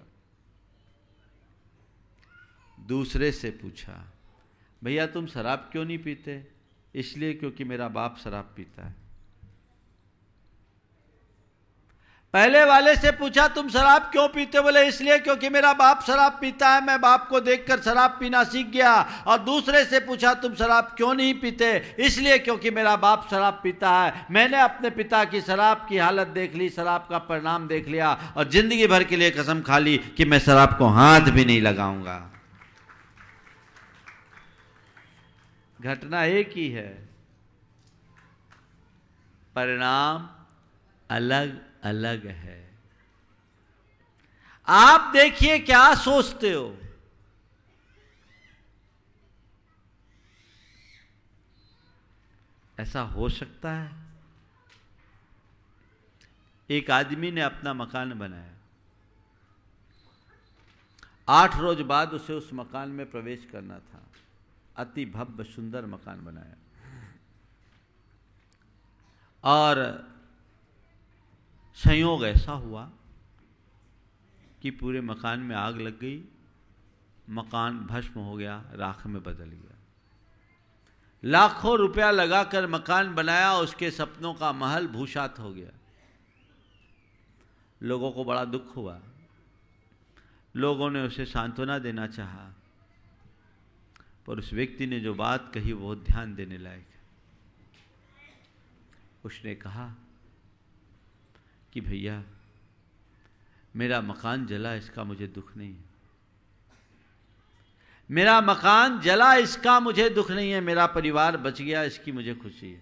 दूसरे से पूछा भैया तुम शराब क्यों नहीं पीते? इसलिए क्योंकि मेरा बाप शराब पीता है। पहले वाले से पूछा तुम शराब क्यों पीते हो? बोले इसलिए क्योंकि मेरा बाप शराब पीता है, मैं बाप को देखकर शराब पीना सीख गया। और दूसरे से पूछा तुम शराब क्यों नहीं पीते? इसलिए क्योंकि मेरा बाप शराब पीता है, मैंने अपने पिता की शराब की हालत देख ली, शराब का परिणाम देख लिया और जिंदगी भर के लिए कसम खा ली कि मैं शराब को हाथ भी नहीं लगाऊंगा। घटना एक ही है, परिणाम अलग अलग है। आप देखिए क्या सोचते हो। ऐसा हो सकता है? एक आदमी ने अपना मकान बनाया, 8 रोज बाद उसे उस मकान में प्रवेश करना था। अति भव्य सुंदर मकान बनाया और संयोग ऐसा हुआ कि पूरे मकान में आग लग गई, मकान भस्म हो गया, राख में बदल गया। लाखों रुपया लगाकर मकान बनाया, उसके सपनों का महल भूसात हो गया। लोगों को बड़ा दुख हुआ, लोगों ने उसे सांत्वना देना चाहा, पर उस व्यक्ति ने जो बात कही वो ध्यान देने लायक है। उसने कहा कि भैया मेरा मकान जला, इसका मुझे दुख नहीं है। मेरा मकान जला, इसका मुझे दुख नहीं है। मेरा परिवार बच गया, इसकी मुझे खुशी है।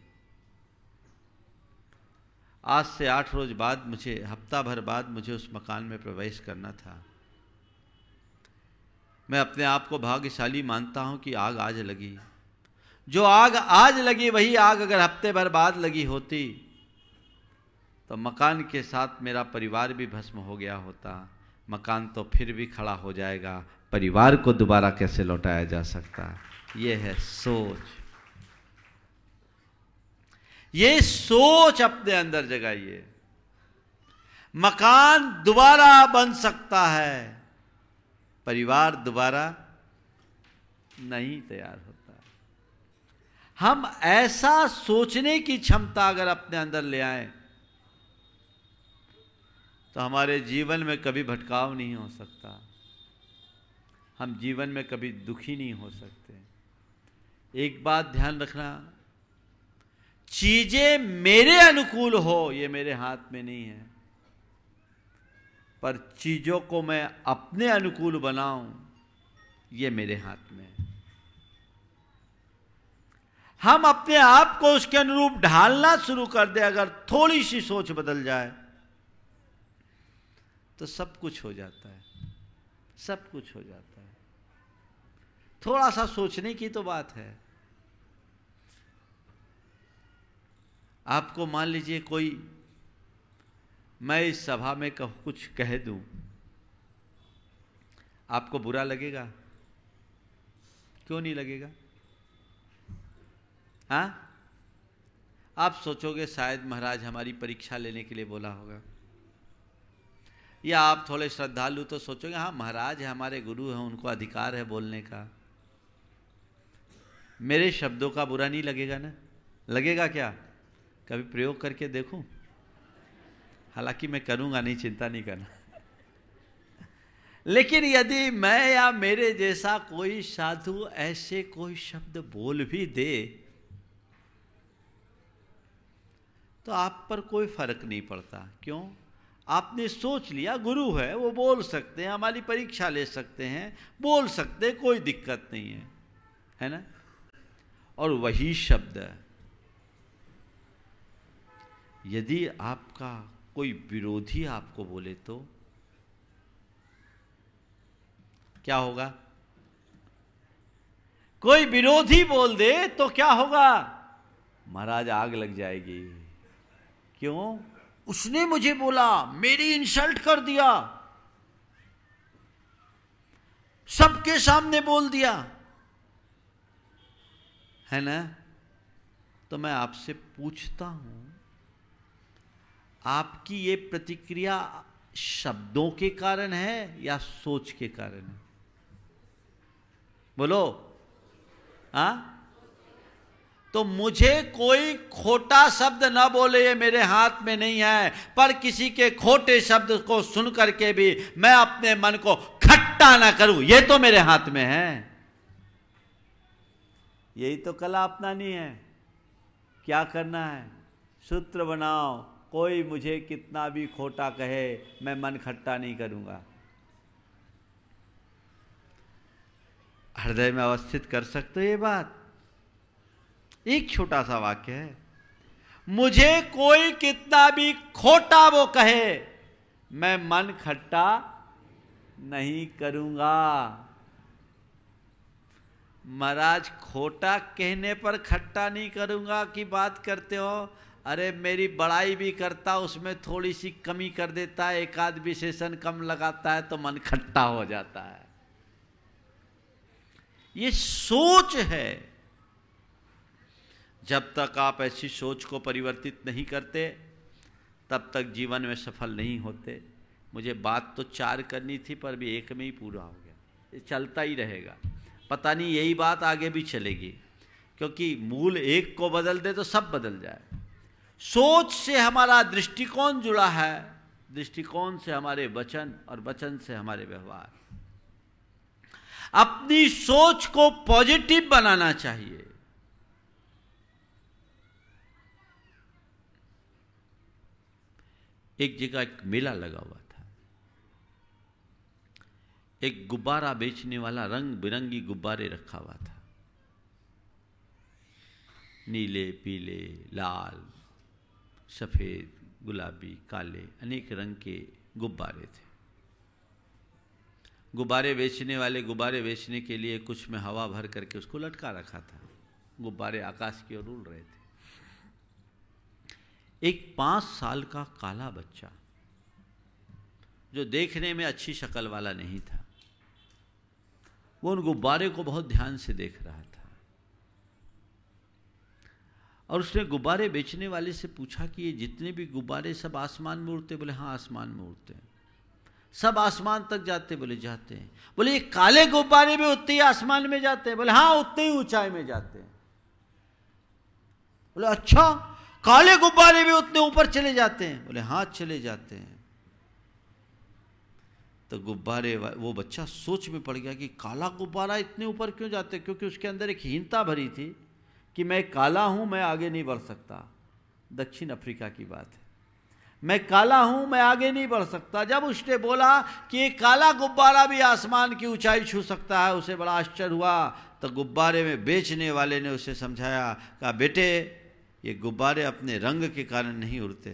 आज से 8 रोज बाद मुझे, हफ्ता भर बाद मुझे उस मकान में प्रवेश करना था। मैं अपने आप को भाग्यशाली मानता हूं कि आग आज लगी। जो आग आज लगी वही आग अगर हफ्ते भर बाद लगी होती तो मकान के साथ मेरा परिवार भी भस्म हो गया होता। मकान तो फिर भी खड़ा हो जाएगा, परिवार को दोबारा कैसे लौटाया जा सकता? ये है सोच। ये सोच अपने अंदर जगाइए। मकान दोबारा बन सकता है, परिवार दोबारा नहीं तैयार होता। हम ऐसा सोचने की क्षमता अगर अपने अंदर ले आए तो हमारे जीवन में कभी भटकाव नहीं हो सकता, हम जीवन में कभी दुखी नहीं हो सकते। एक बात ध्यान रखना, चीजें मेरे अनुकूल हो ये मेरे हाथ में नहीं है, पर चीजों को मैं अपने अनुकूल बनाऊं ये मेरे हाथ में है। हम अपने आप को उसके अनुरूप ढालना शुरू कर दे, अगर थोड़ी सी सोच बदल जाए तो सब कुछ हो जाता है, सब कुछ हो जाता है। थोड़ा सा सोचने की तो बात है। आपको मान लीजिए कोई, मैं इस सभा में कुछ कह दूं, आपको बुरा लगेगा? क्यों नहीं लगेगा? हाँ, आप सोचोगे शायद महाराज हमारी परीक्षा लेने के लिए बोला होगा, या आप थोड़े श्रद्धालु तो सोचोगे हाँ महाराज है, हमारे गुरु हैं, उनको अधिकार है बोलने का। मेरे शब्दों का बुरा नहीं लगेगा ना? लगेगा क्या? कभी प्रयोग करके देखूं? हालांकि मैं करूंगा नहीं, चिंता नहीं करना। लेकिन यदि मैं या मेरे जैसा कोई साधु ऐसे कोई शब्द बोल भी दे तो आप पर कोई फर्क नहीं पड़ता। क्यों? आपने सोच लिया गुरु है, वो बोल सकते हैं, हमारी परीक्षा ले सकते हैं, बोल सकते हैं, कोई दिक्कत नहीं है ना? और वही शब्द यदि आपका कोई विरोधी आपको बोले तो क्या होगा? कोई विरोधी बोल दे तो क्या होगा? महाराज आग लग जाएगी। क्यों? उसने मुझे बोला, मेरी इंसल्ट कर दिया, सबके सामने बोल दिया, है ना? तो मैं आपसे पूछता हूं, आपकी ये प्रतिक्रिया शब्दों के कारण है या सोच के कारण है? बोलो। तो मुझे कोई खोटा शब्द ना बोले ये मेरे हाथ में नहीं है, पर किसी के खोटे शब्द को सुन करके भी मैं अपने मन को खट्टा ना करूं, ये तो मेरे हाथ में है। यही तो कला अपनानी है। क्या करना है? सूत्र बनाओ, कोई मुझे कितना भी खोटा कहे मैं मन खट्टा नहीं करूंगा। हृदय में अवस्थित कर सकते हो ये बात? एक छोटा सा वाक्य है, मुझे कोई कितना भी खोटा वो कहे मैं मन खट्टा नहीं करूंगा। महाराज खोटा कहने पर खट्टा नहीं करूंगा की बात करते हो? अरे मेरी बड़ाई भी करता, उसमें थोड़ी सी कमी कर देता है, एक आध विशेषण कम लगाता है तो मन खट्टा हो जाता है। ये सोच है। जब तक आप ऐसी सोच को परिवर्तित नहीं करते तब तक जीवन में सफल नहीं होते। मुझे बात तो 4 करनी थी पर भी एक में ही पूरा हो गया। ये चलता ही रहेगा, पता नहीं यही बात आगे भी चलेगी, क्योंकि मूल एक को बदल दे तो सब बदल जाए। सोच से हमारा दृष्टिकोण जुड़ा है, दृष्टिकोण से हमारे वचन और वचन से हमारे व्यवहार। अपनी सोच को पॉजिटिव बनाना चाहिए। एक जगह एक मेला लगा हुआ था, एक गुब्बारा बेचने वाला रंग बिरंगी गुब्बारे रखा हुआ था, नीले, पीले, लाल, सफेद, गुलाबी, काले, अनेक रंग के गुब्बारे थे। गुब्बारे बेचने वाले गुब्बारे बेचने के लिए कुछ में हवा भर करके उसको लटका रखा था। गुब्बारे आकाश की ओर उड़ रहे थे। एक 5 साल का काला बच्चा, जो देखने में अच्छी शक्ल वाला नहीं था, वो उन गुब्बारे को बहुत ध्यान से देख रहा था और उसने गुब्बारे बेचने वाले से पूछा कि ये जितने भी गुब्बारे सब आसमान में उड़ते? बोले हाँ आसमान में उड़ते हैं। सब आसमान तक जाते? बोले जाते हैं। बोले ये काले गुब्बारे भी उतने ही आसमान में जाते हैं? बोले हाँ उतने ही ऊंचाई में जाते हैं। बोले अच्छा, काले गुब्बारे भी उतने ऊपर चले जाते हैं? बोले हाँ चले जाते हैं। तो गुब्बारे वो बच्चा सोच में पड़ गया कि काला गुब्बारा इतने ऊपर क्यों जाते, क्योंकि उसके अंदर एक हीनता भरी थी कि मैं काला हूं, मैं आगे नहीं बढ़ सकता। दक्षिण अफ्रीका की बात है, मैं काला हूं, मैं आगे नहीं बढ़ सकता। जब उसने बोला कि ये काला गुब्बारा भी आसमान की ऊंचाई छू सकता है, उसे बड़ा आश्चर्य हुआ। तो गुब्बारे में बेचने वाले ने उसे समझाया, कहा बेटे ये गुब्बारे अपने रंग के कारण नहीं उड़ते,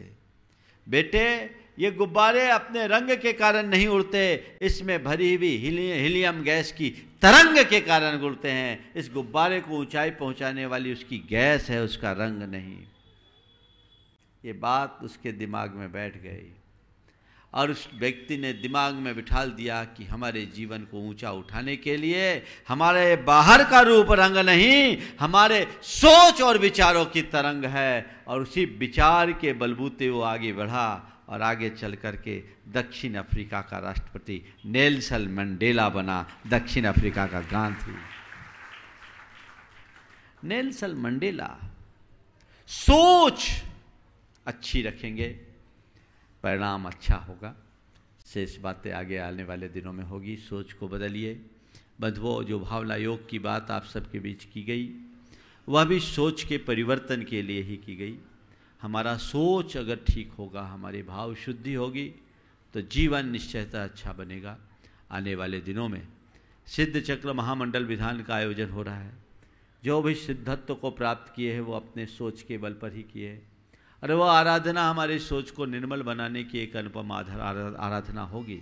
बेटे ये गुब्बारे अपने रंग के कारण नहीं उड़ते, इसमें भरी हुई हीलियम गैस की तरंग के कारण उड़ते हैं। इस गुब्बारे को ऊंचाई पहुंचाने वाली उसकी गैस है, उसका रंग नहीं। ये बात उसके दिमाग में बैठ गई और उस व्यक्ति ने दिमाग में बिठाल दिया कि हमारे जीवन को ऊंचा उठाने के लिए हमारे बाहर का रूप रंग नहीं, हमारे सोच और विचारों की तरंग है। और उसी विचार के बलबूते वो आगे बढ़ा और आगे चल करके दक्षिण अफ्रीका का राष्ट्रपति नेल्सन मंडेला बना। दक्षिण अफ्रीका का गांधी नेल्सन मंडेला। सोच अच्छी रखेंगे, परिणाम अच्छा होगा। शेष बातें आगे आने वाले दिनों में होगी। सोच को बदलिए। बंधुओं, जो भावना योग की बात आप सबके बीच की गई, वह भी सोच के परिवर्तन के लिए ही की गई। हमारा सोच अगर ठीक होगा, हमारी भाव शुद्धि होगी, तो जीवन निश्चयतः अच्छा बनेगा। आने वाले दिनों में सिद्ध चक्र महामंडल विधान का आयोजन हो रहा है। जो भी सिद्धत्व को प्राप्त किए हैं वो अपने सोच के बल पर ही किए हैं, और वह आराधना हमारे सोच को निर्मल बनाने की एक अनुपम आराधना होगी।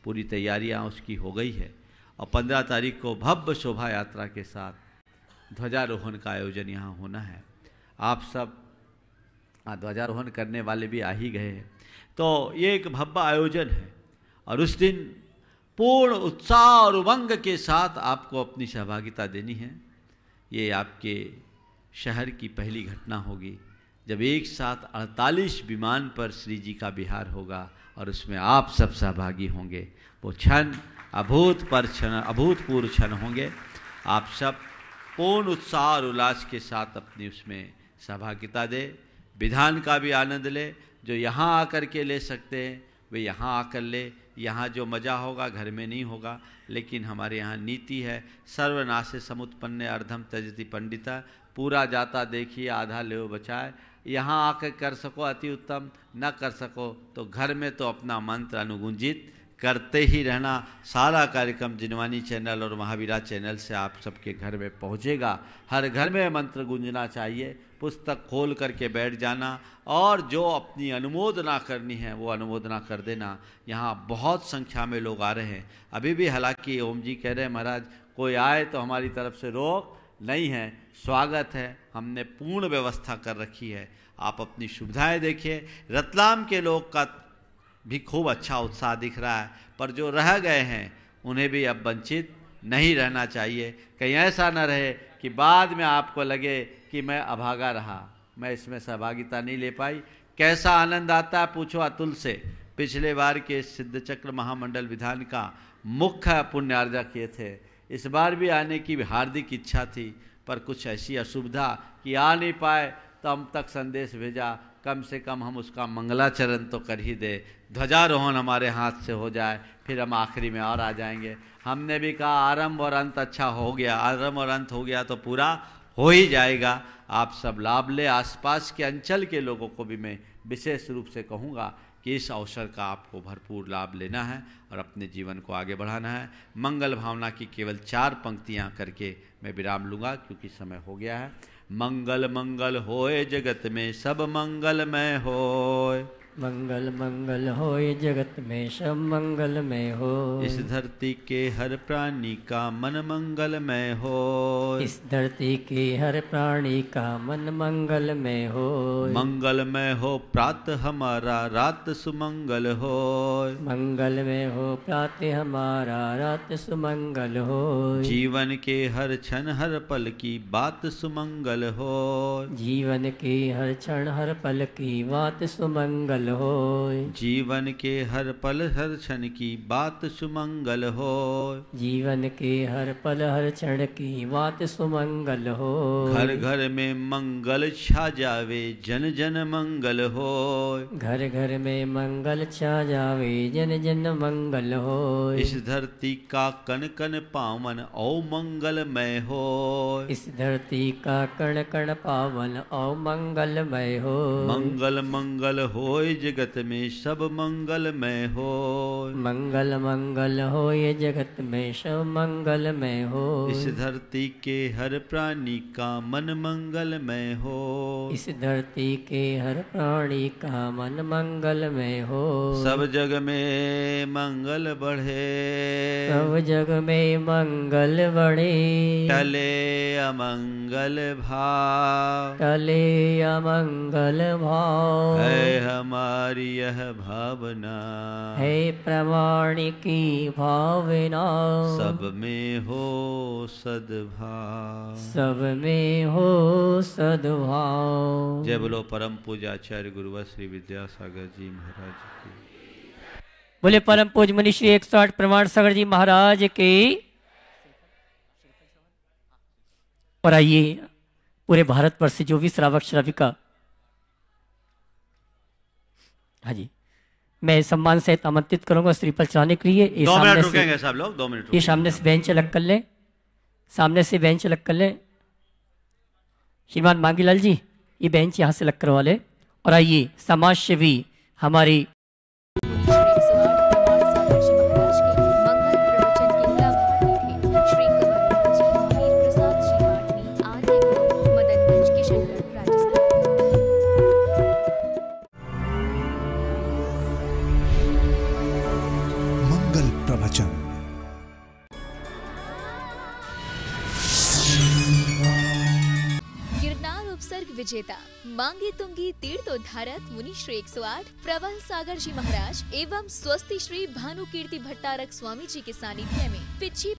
पूरी तैयारियां उसकी हो गई है और 15 तारीख को भव्य शोभा यात्रा के साथ ध्वजारोहण का आयोजन यहाँ होना है। आप सब ध्वजारोहण करने वाले भी आ ही गए हैं। तो ये एक भव्य आयोजन है और उस दिन पूर्ण उत्साह और उमंग के साथ आपको अपनी सहभागिता देनी है। ये आपके शहर की पहली घटना होगी जब एक साथ 48 विमान पर श्री जी का विहार होगा और उसमें आप सब सहभागी होंगे। वो क्षण अभूतपूर्व क्षण होंगे। आप सब पूर्ण उत्साह और उल्लास के साथ अपनी उसमें सहभागिता दें, विधान का भी आनंद ले। जो यहाँ आकर के ले सकते हैं वे यहाँ आकर ले। यहाँ जो मज़ा होगा घर में नहीं होगा, लेकिन हमारे यहाँ नीति है सर्वनाशे समुत्पन्ने अर्धम त्यजति पंडिता, पूरा जाता देखिए आधा ले बचाए। यहाँ आकर कर सको अति उत्तम, न कर सको तो घर में तो अपना मंत्र अनुगुंजित करते ही रहना। सारा कार्यक्रम जिनवानी चैनल और महावीरा चैनल से आप सबके घर में पहुँचेगा। हर घर में मंत्र गूंजना चाहिए। पुस्तक खोल करके बैठ जाना और जो अपनी अनुमोदना करनी है वो अनुमोदना कर देना। यहाँ बहुत संख्या में लोग आ रहे हैं। अभी भी हालांकि ओम जी कह रहे हैं महाराज कोई आए तो हमारी तरफ से रोक नहीं है, स्वागत है। हमने पूर्ण व्यवस्था कर रखी है। आप अपनी सुविधाएं देखिए। रतलाम के लोग का भी खूब अच्छा उत्साह दिख रहा है, पर जो रह गए हैं उन्हें भी अब वंचित नहीं रहना चाहिए। कहीं ऐसा न रहे कि बाद में आपको लगे कि मैं अभागा रहा, मैं इसमें सहभागिता नहीं ले पाई। कैसा आनंद आता है पूछो अतुल से। पिछले बार के सिद्ध चक्र महामंडल विधान का मुख्य पुण्यार्जक ये थे। इस बार भी आने की हार्दिक इच्छा थी, पर कुछ ऐसी असुविधा कि आ नहीं पाए, तो हम तक संदेश भेजा कम से कम हम उसका मंगलाचरण तो कर ही दे, ध्वजारोहण हमारे हाथ से हो जाए, फिर हम आखिरी में और आ जाएंगे। हमने भी कहा आरंभ और अंत अच्छा हो गया, आरंभ और अंत हो गया तो पूरा हो ही जाएगा। आप सब लाभ ले। आसपास के अंचल के लोगों को भी मैं विशेष रूप से कहूँगा कि इस अवसर का आपको भरपूर लाभ लेना है और अपने जीवन को आगे बढ़ाना है। मंगल भावना की केवल 4 पंक्तियाँ करके मैं विराम लूँगा क्योंकि समय हो गया है। मंगल मंगल होए जगत में सब मंगलमय होए, मंगल मंगल होए जगत में सब मंगलमय हो। इस धरती के हर प्राणी का मन मंगलमय हो, इस धरती के हर प्राणी का मन मंगलमय हो। मंगलमय हो प्रातः हमारा रात सुमंगल हो, मंगलमय हो प्रातः हमारा रात सुमंगल हो। जीवन के हर क्षण हर पल की बात सुमंगल हो, जीवन के हर क्षण हर पल की बात सुमंगल हो। जीवन के हर पल हर क्षण की बात सुमंगल हो, जीवन के हर पल हर क्षण की बात सुमंगल हो। घर घर में मंगल छा जावे जन जन मंगल हो, घर घर में मंगल छा जावे जन जन मंगल हो। इस धरती का कण कण पावन औ मंगलमय हो, इस धरती का कण कण पावन और मंगलमय हो। मंगल मंगल होए जगत में सब मंगलमय हो, मंगल मंगल हो ये जगत में सब मंगलमय हो। इस धरती के हर प्राणी का मन मंगलमय हो, इस धरती के हर प्राणी का मन मंगलमय हो। सब जग में मंगल बढ़े, सब जग में मंगल बढ़े, टले अमंगल भाव, टले अमंगल भाव। है हमारी यह भावना, है प्रमाण की भावना। सब में हो सद्भाव, सब में हो सद्भाव। जय बोलो परम पूज्याचार्य गुरुवर श्री विद्यासागर जी महाराज की। बोले परम पूज्य मुनि श्री 108 प्रमाण सागर जी महाराज के। और आइए पूरे भारतवर्ष से जो भी श्रावक श्राविका, हाँ जी, मैं सम्मान सहित आमंत्रित करूंगा श्रीफल चढ़ाने के लिए। 2 मिनट रुकेंगे सब लोग, 2 मिनट। ये सामने से बेंच अलग कर लें, सामने से बेंच अलग कर लें। श्रीमान मांगीलाल जी ये बेंच यहाँ से अलग करवा लें। और आइए समाज सेवी हमारी मंगल प्रवचन। विजेता मांगे तुंगी तीर्थोद्धारक मुनि श्री 108 प्रबल सागर जी महाराज एवं स्वस्ति श्री भानु कीर्ति भट्टारक स्वामी जी के सानिध्य में पिछी